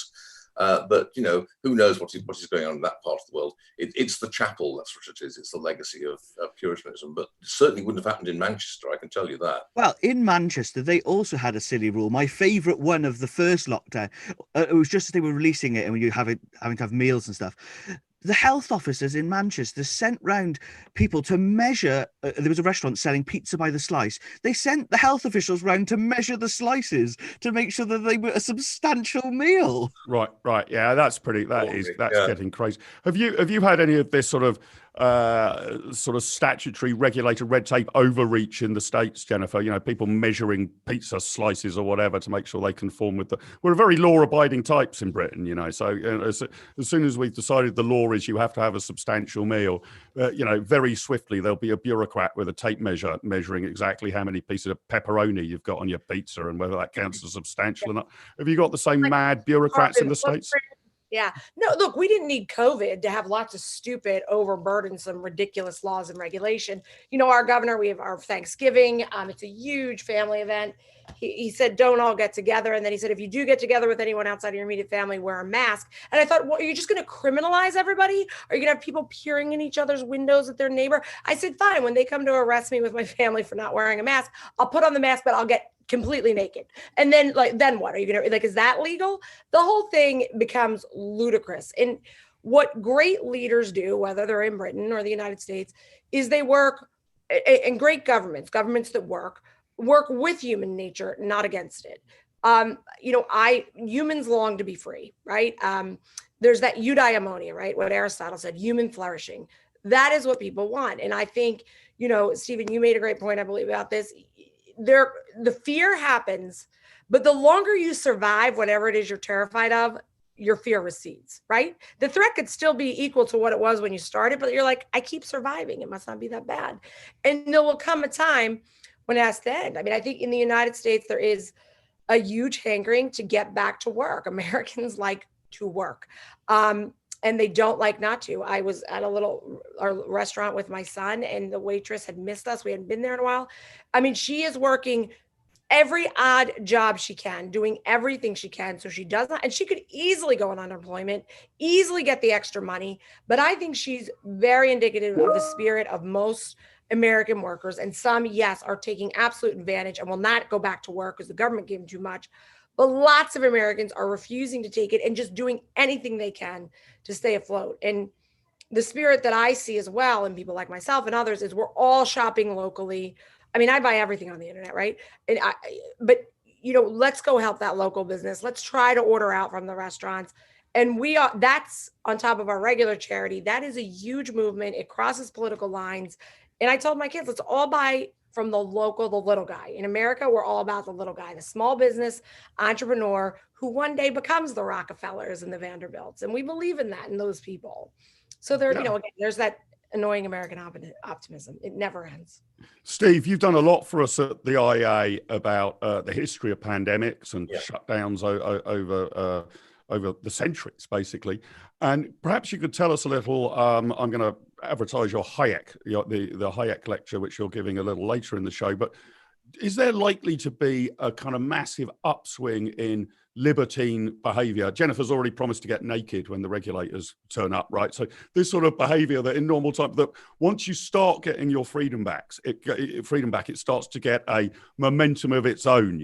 But, who knows what is going on in that part of the world. It's the chapel, that's what it is. It's the legacy of Puritanism. But it certainly wouldn't have happened in Manchester, I can tell you that. Well, in Manchester, they also had a silly rule. My favourite one of the first lockdown, it was just as they were releasing it and when you having to have meals and stuff. The health officers in Manchester sent round people to measure. There was a restaurant selling pizza by the slice. They sent the health officials round to measure the slices to make sure that they were a substantial meal. Right. Yeah, that's getting crazy. Have you had any of this sort of statutory regulated red tape overreach in the States, Jennifer? People measuring pizza slices or whatever to make sure they conform with we're very law-abiding types in Britain, so as soon as we've decided the law is you have to have a substantial meal, very swiftly there'll be a bureaucrat with a tape measure measuring exactly how many pieces of pepperoni you've got on your pizza and whether that counts as substantial or not. Have you got the same mad bureaucrats in the States? Yeah. No, look, we didn't need COVID to have lots of stupid, overburdensome, ridiculous laws and regulation. Our governor, we have our Thanksgiving. It's a huge family event. He said, don't all get together. And then he said, if you do get together with anyone outside of your immediate family, wear a mask. And I thought, are you just going to criminalize everybody? Are you going to have people peering in each other's windows at their neighbor? I said, fine. When they come to arrest me with my family for not wearing a mask, I'll put on the mask, but I'll get completely naked. And then then what? Are you going to, is that legal? The whole thing becomes ludicrous. And what great leaders do, whether they're in Britain or the United States, is they work, and great governments that work with human nature, not against it. Humans long to be free, right? There's that eudaimonia, right? What Aristotle said, human flourishing. That is what people want. And I think, Stephen, you made a great point, I believe, about this. The fear happens, but the longer you survive whatever it is you're terrified of, your fear recedes, right? The threat could still be equal to what it was when you started, but you're like, I keep surviving. It must not be that bad. And there will come a time when it has to end. I think in the United States, there is a huge hankering to get back to work. Americans like to work. And they don't like not to. I was at a restaurant with my son and the waitress had missed us. We hadn't been there in a while. She is working every odd job she can, doing everything she can. So she does not, and she could easily go on unemployment, easily get the extra money. But I think she's very indicative of the spirit of most American workers. And some, yes, are taking absolute advantage and will not go back to work because the government gave them too much. But lots of Americans are refusing to take it and just doing anything they can to stay afloat. And the spirit that I see as well, and people like myself and others, is we're all shopping locally. I buy everything on the internet, right? But let's go help that local business. Let's try to order out from the restaurants. And that's on top of our regular charity. That is a huge movement. It crosses political lines. And I told my kids, let's all buy from the little guy. In America, we're all about the little guy, the small business entrepreneur who one day becomes the Rockefellers and the Vanderbilts. And we believe in that, in those people. So again, there's that annoying American optimism. It never ends. Steve, you've done a lot for us at the IEA about the history of pandemics and shutdowns over the centuries, basically. And perhaps you could tell us a little, I'm going to advertise your Hayek, the Hayek lecture, which you're giving a little later in the show, but is there likely to be a kind of massive upswing in libertine behavior? Jennifer's already promised to get naked when the regulators turn up, right? So this sort of behavior that in normal time, that once you start getting your freedom back, it starts to get a momentum of its own.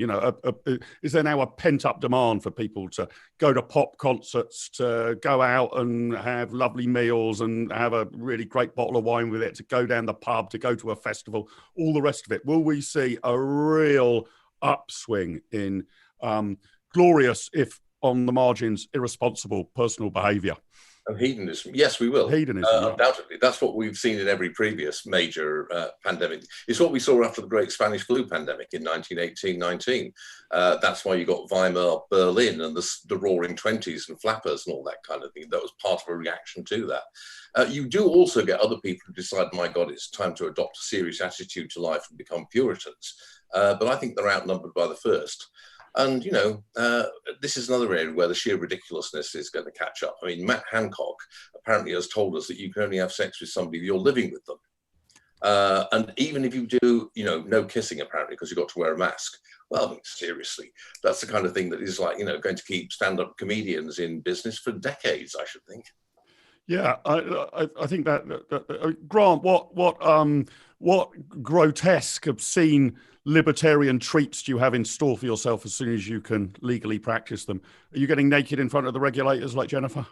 Is there now a pent-up demand for people to go to pop concerts, to go out and have lovely meals and have a really great bottle of wine with it, to go down the pub, to go to a festival, all the rest of it? Will we see a real upswing in glorious, if on the margins, irresponsible personal behaviour? And hedonism. Yes, we will. Hedonism, undoubtedly. That's what we've seen in every previous major pandemic. It's what we saw after the great Spanish flu pandemic in 1918-19. That's why you got Weimar, Berlin, and the Roaring Twenties and flappers and all that kind of thing. That was part of a reaction to that. You do also get other people who decide, my God, it's time to adopt a serious attitude to life and become Puritans. But I think they're outnumbered by the first. And, this is another area where the sheer ridiculousness is going to catch up. I mean, Matt Hancock apparently has told us that you can only have sex with somebody if you're living with them. And even if you do, no kissing, apparently, because you've got to wear a mask. Well, I mean, seriously, that's the kind of thing that is like, going to keep stand-up comedians in business for decades, I should think. Yeah, I think that Grant, what grotesque, obscene libertarian treats do you have in store for yourself as soon as you can legally practice them? Are you getting naked in front of the regulators like Jennifer?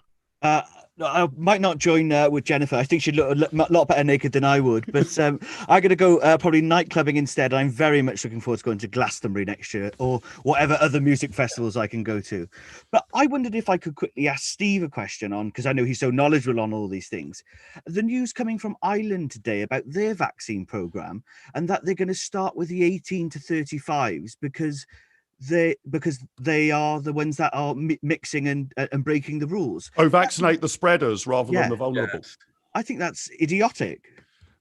I might not join with Jennifer. I think she'd look a lot better naked than I would. But I'm going to go probably nightclubbing instead. I'm very much looking forward to going to Glastonbury next year or whatever other music festivals I can go to. But I wondered if I could quickly ask Steve a question on, because I know he's so knowledgeable on all these things. The news coming from Ireland today about their vaccine program and that they're going to start with the 18 to 35s because they are the ones that are mixing and breaking the rules. Oh, vaccinate the spreaders rather than the vulnerable. Yes. I think that's idiotic.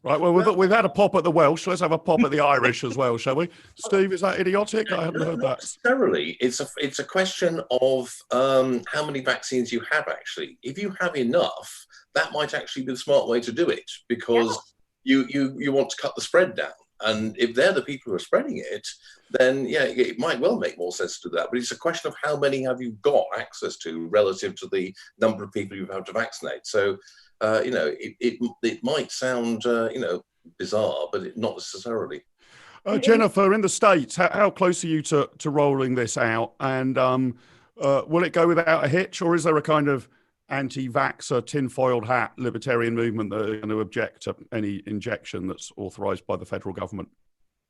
Right. Well, we've had a pop at the Welsh. Let's have a pop at the Irish as well, shall we? Steve, is that idiotic? I haven't heard Not that. necessarily. It's a question of how many vaccines you have, actually. If you have enough, that might actually be the smart way to do it, because you want to cut the spread down. And if they're the people who are spreading it, then it might well make more sense to do that. But it's a question of how many have you got access to relative to the number of people you have to vaccinate. So, it might sound, bizarre, but not necessarily. Jennifer, in the States, how close are you to rolling this out? And will it go without a hitch, or is there a kind of anti-vaxxer, tinfoiled hat libertarian movement that are going to object to any injection that's authorized by the federal government?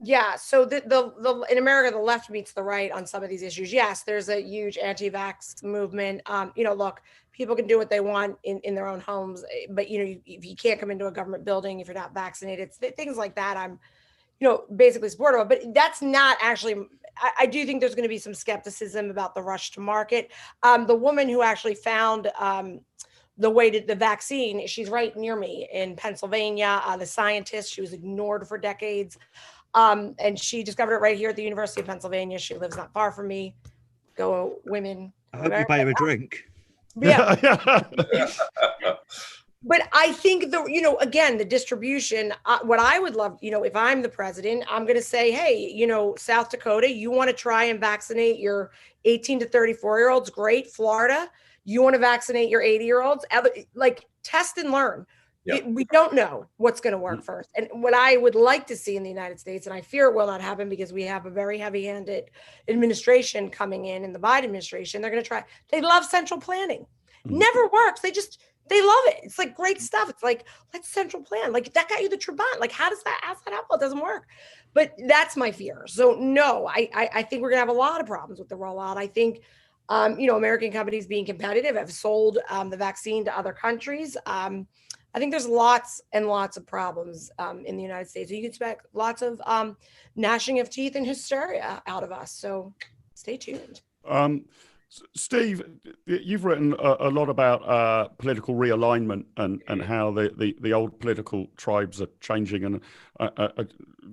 Yeah, so the in America, the left meets the right on some of these issues. Yes, there's a huge anti-vax movement. Look, people can do what they want in their own homes, but if you can't come into a government building if you're not vaccinated, things like that, I'm basically supportive of. But that's not actually. I do think there's going to be some skepticism about the rush to market. The woman who actually found the way to the vaccine, she's right near me in Pennsylvania. The scientist, she was ignored for decades. And she discovered it right here at the University of Pennsylvania. She lives not far from me. Go women. I hope you buy her a drink. Yeah. But I think again, the distribution, what I would love, if I'm the president, I'm going to say, hey, South Dakota, you want to try and vaccinate your 18 to 34-year-olds? Great. Florida, you want to vaccinate your 80-year-olds? Like, test and learn. Yep. We don't know what's going to work first. And what I would like to see in the United States, and I fear it will not happen because we have a very heavy-handed administration coming in the Biden administration, they're going to try. They love central planning. Never works. They love it. It's like great stuff. It's like, let's central plan. Like, that got you the Trabant. Like, how's that happen? It doesn't work. But that's my fear. So no, I think we're going to have a lot of problems with the rollout. I think, American companies being competitive have sold the vaccine to other countries. I think there's lots and lots of problems in the United States. You can expect lots of gnashing of teeth and hysteria out of us. So stay tuned. Steve, you've written a lot about political realignment and how the old political tribes are changing. And I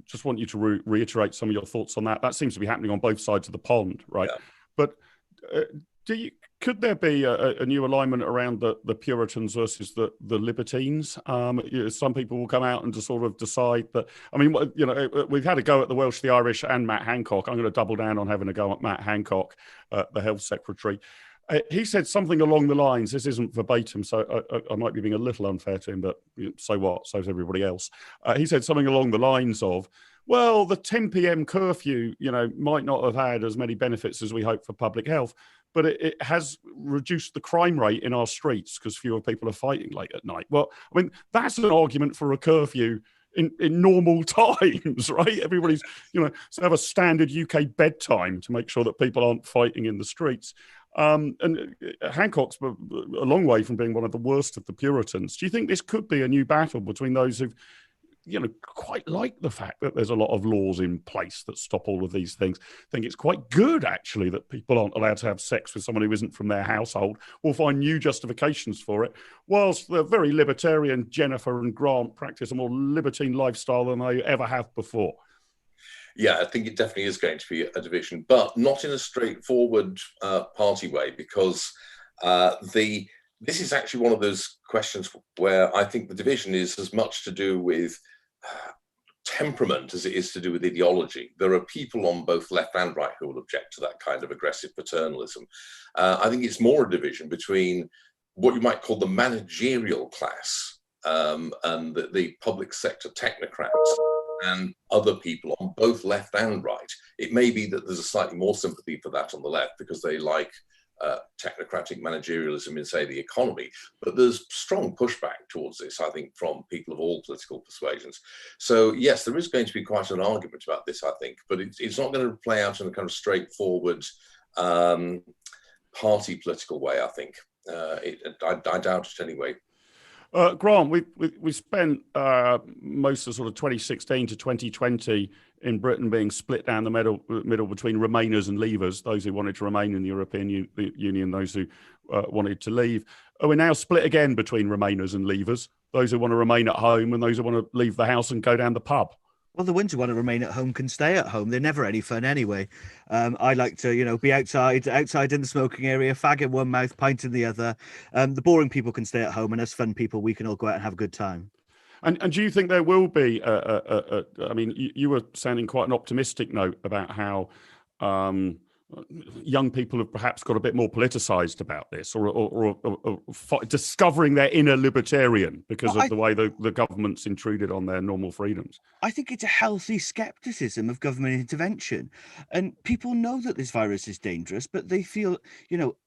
just want you to reiterate some of your thoughts on that. That seems to be happening on both sides of the pond, right? Yeah. But could there be a new alignment around the Puritans versus the libertines? Some people will come out and just sort of decide that. I mean, we've had a go at the Welsh, the Irish, and Matt Hancock. I'm going to double down on having a go at Matt Hancock, the health secretary. He said something along the lines. This isn't verbatim, so I might be being a little unfair to him, but so what? So is everybody else. He said something along the lines of, well, the 10 p.m. curfew, might not have had as many benefits as we hope for public health, but it has reduced the crime rate in our streets because fewer people are fighting late at night. Well, I mean, that's an argument for a curfew in normal times, right? Everybody's, so have a standard UK bedtime to make sure that people aren't fighting in the streets. And Hancock's a long way from being one of the worst of the Puritans. Do you think this could be a new battle between those who've quite like the fact that there's a lot of laws in place that stop all of these things? I think it's quite good, actually, that people aren't allowed to have sex with someone who isn't from their household or find new justifications for it, whilst the very libertarian Jennifer and Grant practice a more libertine lifestyle than they ever have before. Yeah, I think it definitely is going to be a division, but not in a straightforward party way, because this is actually one of those questions where I think the division is as much to do with temperament as it is to do with ideology. There are people on both left and right who will object to that kind of aggressive paternalism. I think it's more a division between what you might call the managerial class and the public sector technocrats and other people on both left and right. It may be that there's a slightly more sympathy for that on the left because they like technocratic managerialism in, say, the economy, but there's strong pushback towards this, I think, from people of all political persuasions. So yes, there is going to be quite an argument about this, I think, but it's not going to play out in a kind of straightforward party political way, I think. I doubt it anyway. Grant, we spent most of sort of 2016 to 2020 in Britain being split down the middle between Remainers and Leavers, those who wanted to remain in the European Union, those who wanted to leave. We're now split again between Remainers and Leavers, those who want to remain at home and those who want to leave the house and go down the pub. Well, the ones who want to remain at home can stay at home. They're never any fun anyway. I like to, be outside in the smoking area, fag in one mouth, pint in the other. The boring people can stay at home, and us fun people, we can all go out and have a good time. And do you think there will be, I mean, you were sounding quite an optimistic note about how young people have perhaps got a bit more politicized about this or discovering their inner libertarian because of the way the government's intruded on their normal freedoms. I think it's a healthy skepticism of government intervention. And people know that this virus is dangerous, but they feel,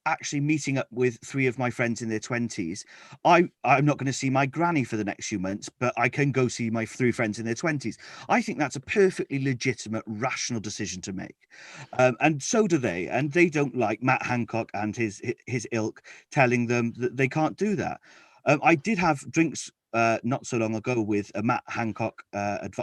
actually meeting up with 3 of my friends in their 20s, I'm not going to see my granny for the next few months, but I can go see my 3 friends in their 20s. I think that's a perfectly legitimate, rational decision to make. And so do they. And they don't like Matt Hancock and his ilk telling them that they can't do that. I did have drinks not so long ago with a Matt Hancock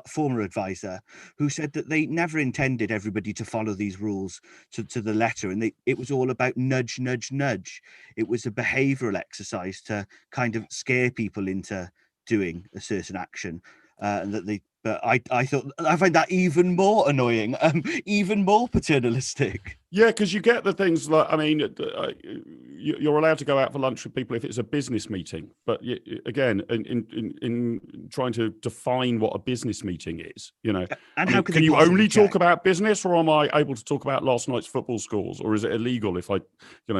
former advisor who said that they never intended everybody to follow these rules to the letter, and it was all about nudge, nudge, nudge. It was a behavioral exercise to kind of scare people into doing a certain action, and that but I find that even more annoying, even more paternalistic. Yeah, because you get the things like, I mean, you're allowed to go out for lunch with people if it's a business meeting. But again, in trying to define what a business meeting is, and how can you only talk about business, or am I able to talk about last night's football scores, or is it illegal if I,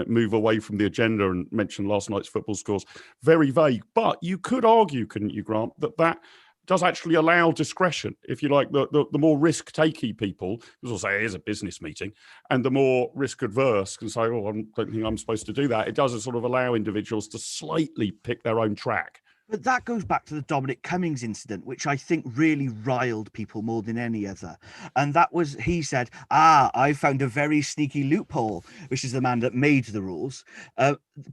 move away from the agenda and mention last night's football scores? Very vague. But you could argue, couldn't you, Grant, that does actually allow discretion, if you like. The more risk-takey people will say it is a business meeting, and the more risk-adverse can say, "Oh, I don't think I'm supposed to do that." It does sort of allow individuals to slightly pick their own track. But that goes back to the Dominic Cummings incident, which I think really riled people more than any other. And that was, he said, I found a very sneaky loophole, which is the man that made the rules.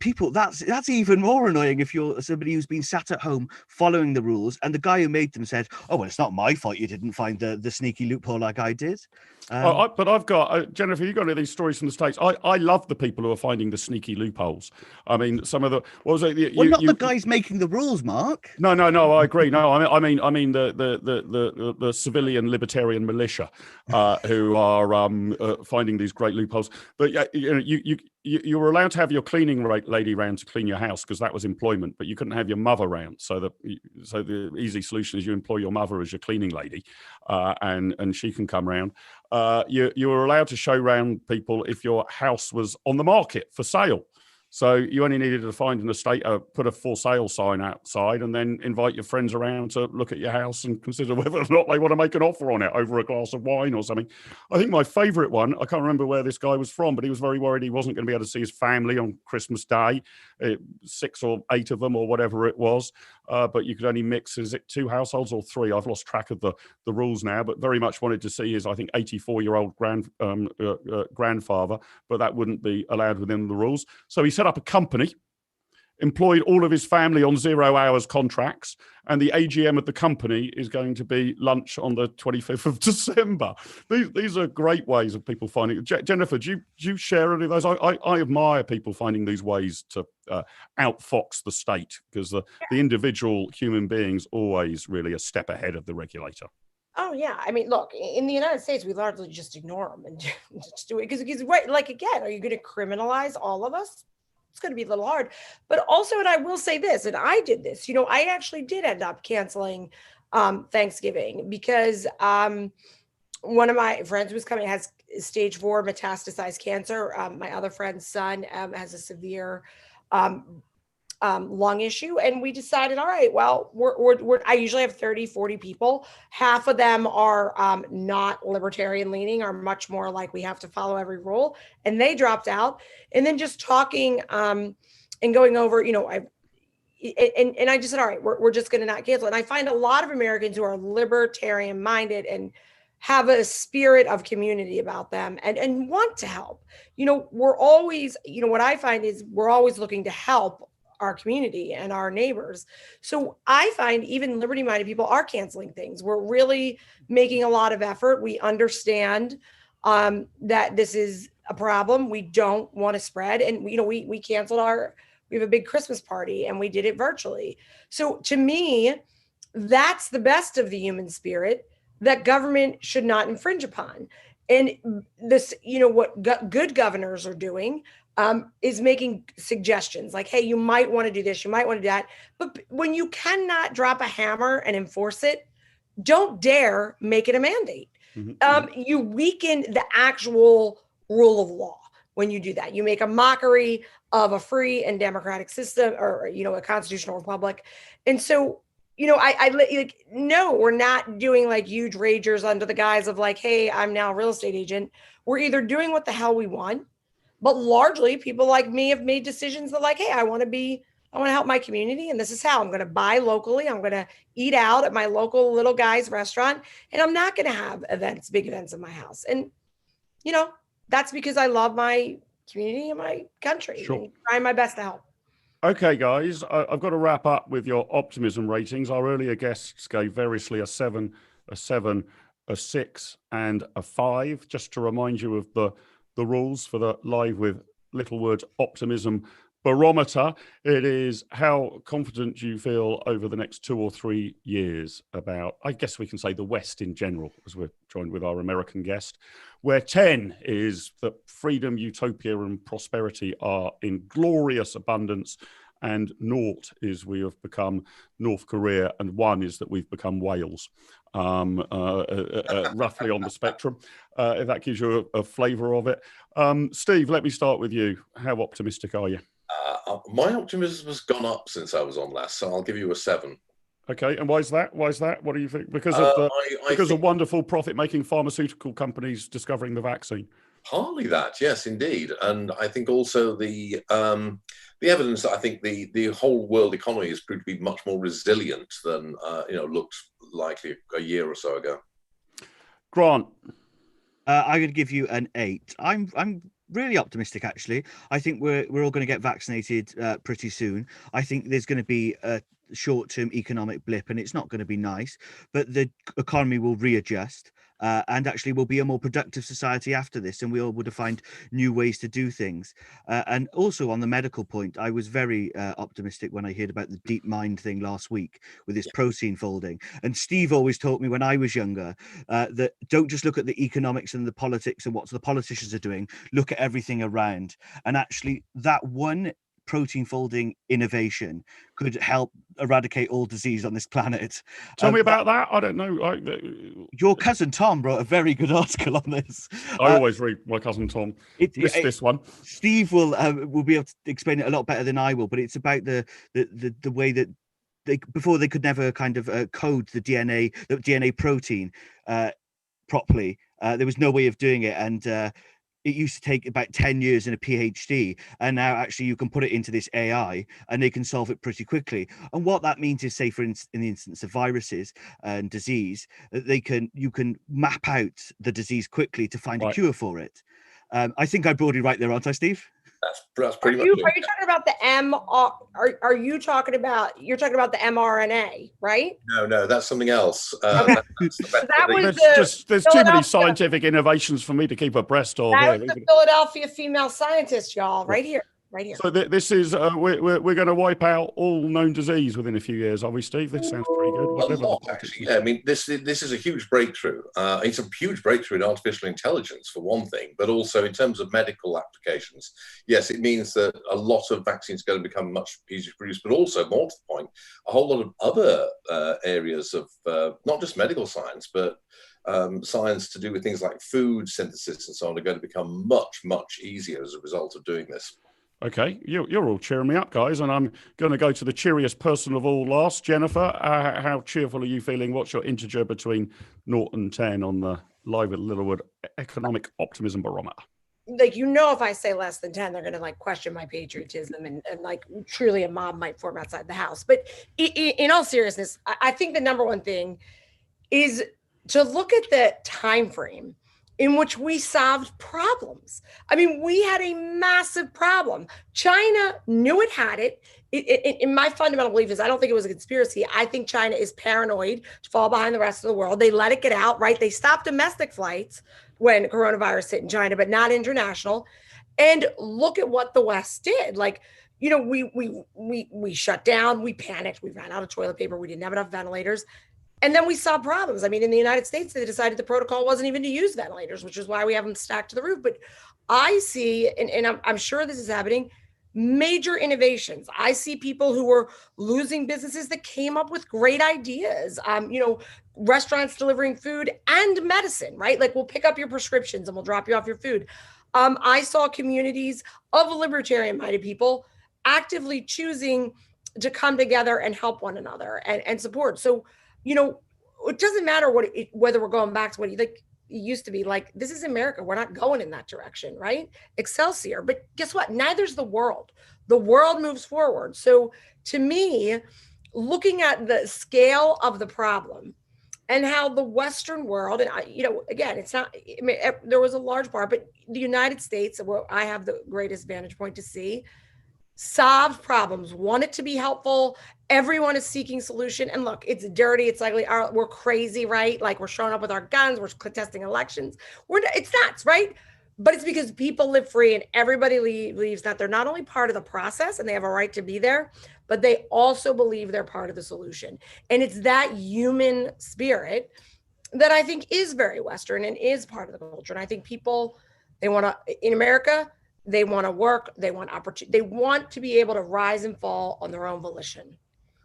People, that's even more annoying if you're somebody who's been sat at home following the rules, and the guy who made them said, "Oh, well, it's not my fault you didn't find the sneaky loophole like I did." But I've got, Jennifer, you got any of these stories from the States? I love the people who are finding the sneaky loopholes. I mean, some of the, what was it? The guys making the rules, Mark. No, I agree. No, I mean the civilian libertarian militia who are finding these great loopholes. But you were allowed to have your cleaning lady round to clean your house because that was employment, but you couldn't have your mother round. So the easy solution is you employ your mother as your cleaning lady, and she can come round. You were allowed to show round people if your house was on the market for sale. So you only needed to find an estate, put a for sale sign outside, and then invite your friends around to look at your house and consider whether or not they want to make an offer on it over a glass of wine or something. I think my favourite one, I can't remember where this guy was from, but he was very worried he wasn't going to be able to see his family on Christmas Day, 6 or 8 of them or whatever it was. But you could only mix, is it 2 households or 3? I've lost track of the rules now, but very much wanted to see his, I think, 84-year-old grandfather, but that wouldn't be allowed within the rules. So he set up a company, employed all of his family on 0 hours contracts, and the AGM of the company is going to be lunch on the 25th of December. These are great ways of people finding. Jennifer, do you share any of those? I admire people finding these ways to outfox the state, because the individual human being's always really a step ahead of the regulator. Oh yeah, I mean, look, in the United States, we largely just ignore them and just do it because right, like again, are you going to criminalize all of us? It's going to be a little hard. But also, and I will say this, and I did this. I actually did end up canceling Thanksgiving because one of my friends was coming has stage 4 metastasized cancer. My other friend's son has a severe lung issue, and we decided, all right, well, I usually have 30, 40 people. Half of them are not libertarian leaning, are much more like we have to follow every rule, and they dropped out. And then just talking and going over, I just said, all right, we're just going to not cancel. And I find a lot of Americans who are libertarian minded and have a spirit of community about them and want to help. We're always, what I find is we're always looking to help our community and our neighbors. So I find even liberty-minded people are canceling things. We're really making a lot of effort. We understand that this is a problem. We don't want to spread. And, we canceled we have a big Christmas party and we did it virtually. So to me, that's the best of the human spirit that government should not infringe upon. And this, what good governors are doing is making suggestions like, hey, you might want to do this, you might want to do that. But when you cannot drop a hammer and enforce it, don't dare make it a mandate. You weaken the actual rule of law when you do that. You make a mockery of a free and democratic system or, a constitutional republic. And so, no, we're not doing like huge ragers under the guise of like, hey, I'm now a real estate agent. We're either doing what the hell we want, but largely people like me have made decisions that like, hey, I want to help my community. And this is how I'm going to buy locally. I'm going to eat out at my local little guy's restaurant. And I'm not going to have big events in my house. And, that's because I love my community and my country. Sure. And trying my best to help. Okay, guys, I've got to wrap up with your optimism ratings. Our earlier guests gave variously a 7, a 7, a 6, and a 5. Just to remind you of the rules for the Live with Littlewood optimism barometer. It is how confident you feel over the next 2 or 3 years about, I guess we can say, the West in general, as we're joined with our American guest, where 10 is that freedom, utopia, and prosperity are in glorious abundance, and 0 is we have become North Korea, and 1 is that we've become Wales, roughly on the spectrum, if that gives you a flavour of it. Steve, let me start with you. How optimistic are you? My optimism has gone up since I was on last, so I'll give you a 7. Okay, and why is that? Why is that? What do you think? Because of of wonderful profit-making pharmaceutical companies discovering the vaccine. Partly that, yes, indeed, and I think also the evidence that I think the whole world economy has proved to be much more resilient than looked likely a year or so ago. Grant, I'm going to give you an 8. I'm really optimistic, actually. I think we're all going to get vaccinated pretty soon. I think there's going to be a short-term economic blip, and it's not going to be nice, but the economy will readjust. And actually we'll be a more productive society after this, and we all would find new ways to do things. And also on the medical point, I was very optimistic when I heard about the deep mind thing last week with this protein folding. And Steve always taught me when I was younger that don't just look at the economics and the politics and what the politicians are doing, look at everything around. And actually that one protein folding innovation could help eradicate all disease on this planet. Tell me about that. I don't know. Your cousin Tom wrote a very good article on this. I always read my cousin Tom. This one. Steve will be able to explain it a lot better than I will, but it's about the way that before they could never kind of code the DNA protein properly. There was no way of doing it, and it used to take about 10 years in a PhD, and now actually you can put it into this AI and they can solve it pretty quickly. And what that means is, say, in the instance of viruses and disease, you can map out the disease quickly to find a cure for it. I think I'm broadly right there, aren't I, Steve? That's pretty much. Are you talking about the are you talking about the mRNA, right? No, that's something else. There's too many scientific innovations for me to keep abreast of. That was the Philadelphia female scientist, y'all, right here. right here. So this is we're going to wipe out all known disease within a few years, are we, Steve? This sounds pretty good. A lot, actually. Yeah, I mean, this is a huge breakthrough. It's a huge breakthrough in artificial intelligence, for one thing, but also in terms of medical applications. Yes, it means that a lot of vaccines are going to become much easier to produce, but also, more to the point, a whole lot of other areas of not just medical science, but science to do with things like food synthesis and so on are going to become much, much easier as a result of doing this. Okay, you're all cheering me up, guys, and I'm going to go to the cheeriest person of all last. Jennifer, how cheerful are you feeling? What's your integer between 0 and 10 on the Live at Littlewood Economic Optimism Barometer? Like, if I say less than 10, they're going to like question my patriotism and like truly a mob might form outside the house. But in all seriousness, I think the number one thing is to look at the time frame in which we solved problems. I mean, we had a massive problem. China knew it had it. In my fundamental belief is I don't think it was a conspiracy. I think China is paranoid to fall behind the rest of the world. They let it get out, right? They stopped domestic flights when coronavirus hit in China, but not international. And look at what the West did. Like, we shut down, we panicked, we ran out of toilet paper, we didn't have enough ventilators. And then we saw problems. I mean, in the United States, they decided the protocol wasn't even to use ventilators, which is why we have them stacked to the roof. But I see, and I'm sure this is happening, major innovations. I see people who were losing businesses that came up with great ideas. Restaurants delivering food and medicine, right? Like, we'll pick up your prescriptions and we'll drop you off your food. I saw communities of libertarian-minded people actively choosing to come together and help one another and support. So, it doesn't matter whether we're going back to what it used to be. Like, this is America. We're not going in that direction, right? Excelsior. But guess what? Neither's the world. The world moves forward. So to me, looking at the scale of the problem and how the Western world, and again, it's not, I mean, there was a large part, but the United States, where I have the greatest vantage point to see, solved problems, wanted to be helpful. Everyone is seeking solution. And look, it's dirty. It's ugly. We're crazy, right? Like, we're showing up with our guns. We're contesting elections. It's nuts, right? But it's because people live free and everybody believes that they're not only part of the process and they have a right to be there, but they also believe they're part of the solution. And it's that human spirit that I think is very Western and is part of the culture. And I think people, in America, they want to work, they want opportunity, they want to be able to rise and fall on their own volition.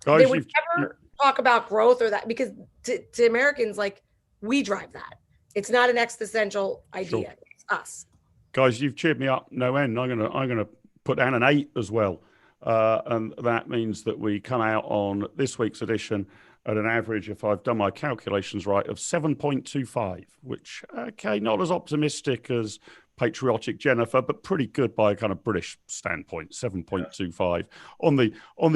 Guys, they would never talk about growth or that, because to Americans, like, we drive that. It's not an existential idea. Sure. It's us. Guys, you've cheered me up no end. I'm gonna put down an 8 as well, and that means that we come out on this week's edition at an average, if I've done my calculations right, of 7.25, which, okay, not as optimistic as patriotic Jennifer, but pretty good by a kind of British standpoint. 7.25 on the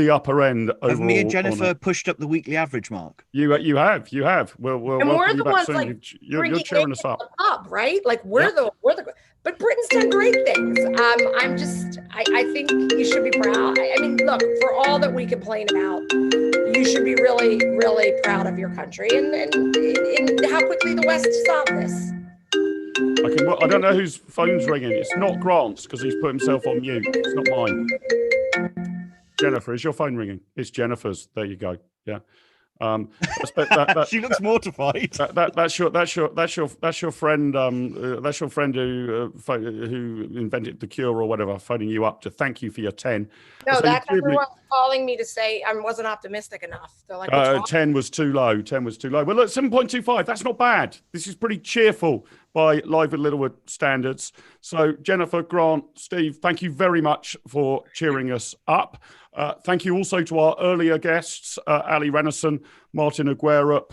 upper end overall. Have me and Jennifer pushed up the weekly average, Mark? You have. We'll and we're the ones soon. like you're cheering us up. Right? Like, we're the but Britain's done great things. I think you should be proud. I mean, look, for all that we complain about, you should be really, really proud of your country and how quickly the West solved this. I don't know whose phone's ringing. It's not Grant's because he's put himself on mute. It's not mine. Jennifer, is your phone ringing? It's Jennifer's. There you go. Yeah. She looks mortified. That's your friend. That's your friend who invented the cure or whatever. Phoning you up to thank you for your 10. No, so that's everyone calling me to say I wasn't optimistic enough. They're like, 10 was too low. 10 was too low. Well, look, 7.25. That's not bad. This is pretty cheerful by Live at Littlewood standards. So Jennifer, Grant, Steve, thank you very much for cheering us up. Thank you also to our earlier guests, Allie, Renison, Martin Ågerup,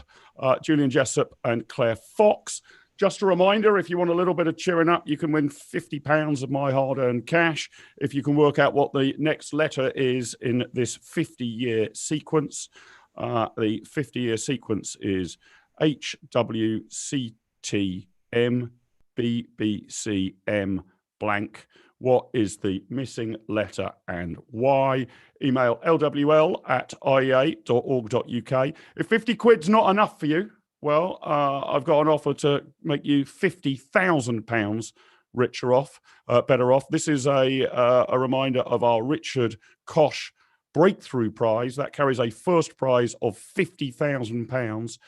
Julian, Jessop, and Claire Fox. Just a reminder, if you want a little bit of cheering up, you can win £50 of my hard-earned cash if you can work out what the next letter is in this 50-year sequence. The 50-year sequence is HWCTMBBCM blank. What is the missing letter and why? Email lwl@iea.org.uk. If 50 quid's not enough for you, well, I've got an offer to make you £50,000 better off. This is a reminder of our Richard Koch Breakthrough Prize that carries a first prize of £50,000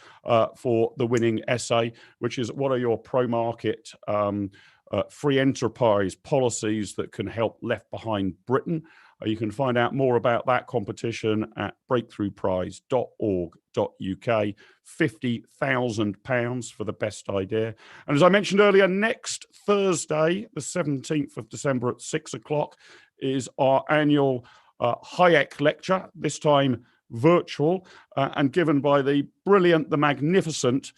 for the winning essay, which is what are your pro-market free enterprise policies that can help left behind Britain. You can find out more about that competition at breakthroughprize.org.uk. £50,000 for the best idea. And as I mentioned earlier, next Thursday, the 17th of December at 6 o'clock, is our annual Hayek lecture, this time virtual, and given by the brilliant, the magnificent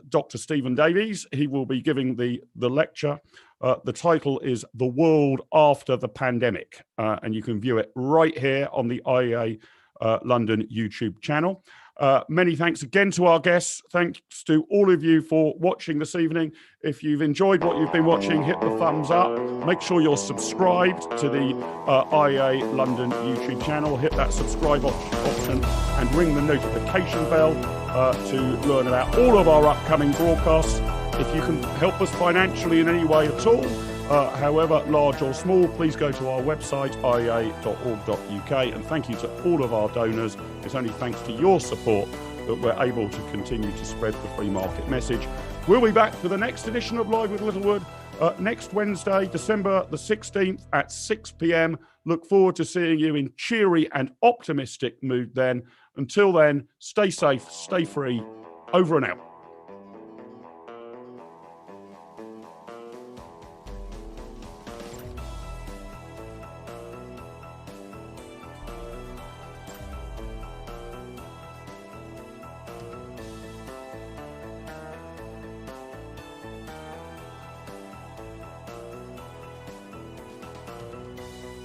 Dr. Stephen Davies. He will be giving the lecture. The title is The World After the Pandemic, and you can view it right here on the IEA London YouTube channel. Many thanks again to our guests. Thanks to all of you for watching this evening. If you've enjoyed what you've been watching, hit the thumbs up. Make sure you're subscribed to the IEA London YouTube channel. Hit that subscribe option and ring the notification bell to learn about all of our upcoming broadcasts. If you can help us financially in any way at all, however large or small, please go to our website, iea.org.uk, and thank you to all of our donors. It's only thanks to your support that we're able to continue to spread the free market message. We'll be back for the next edition of Live with Littlewood next Wednesday, December the 16th at 6 p.m. Look forward to seeing you in cheery and optimistic mood then. Until then, stay safe, stay free, over and out.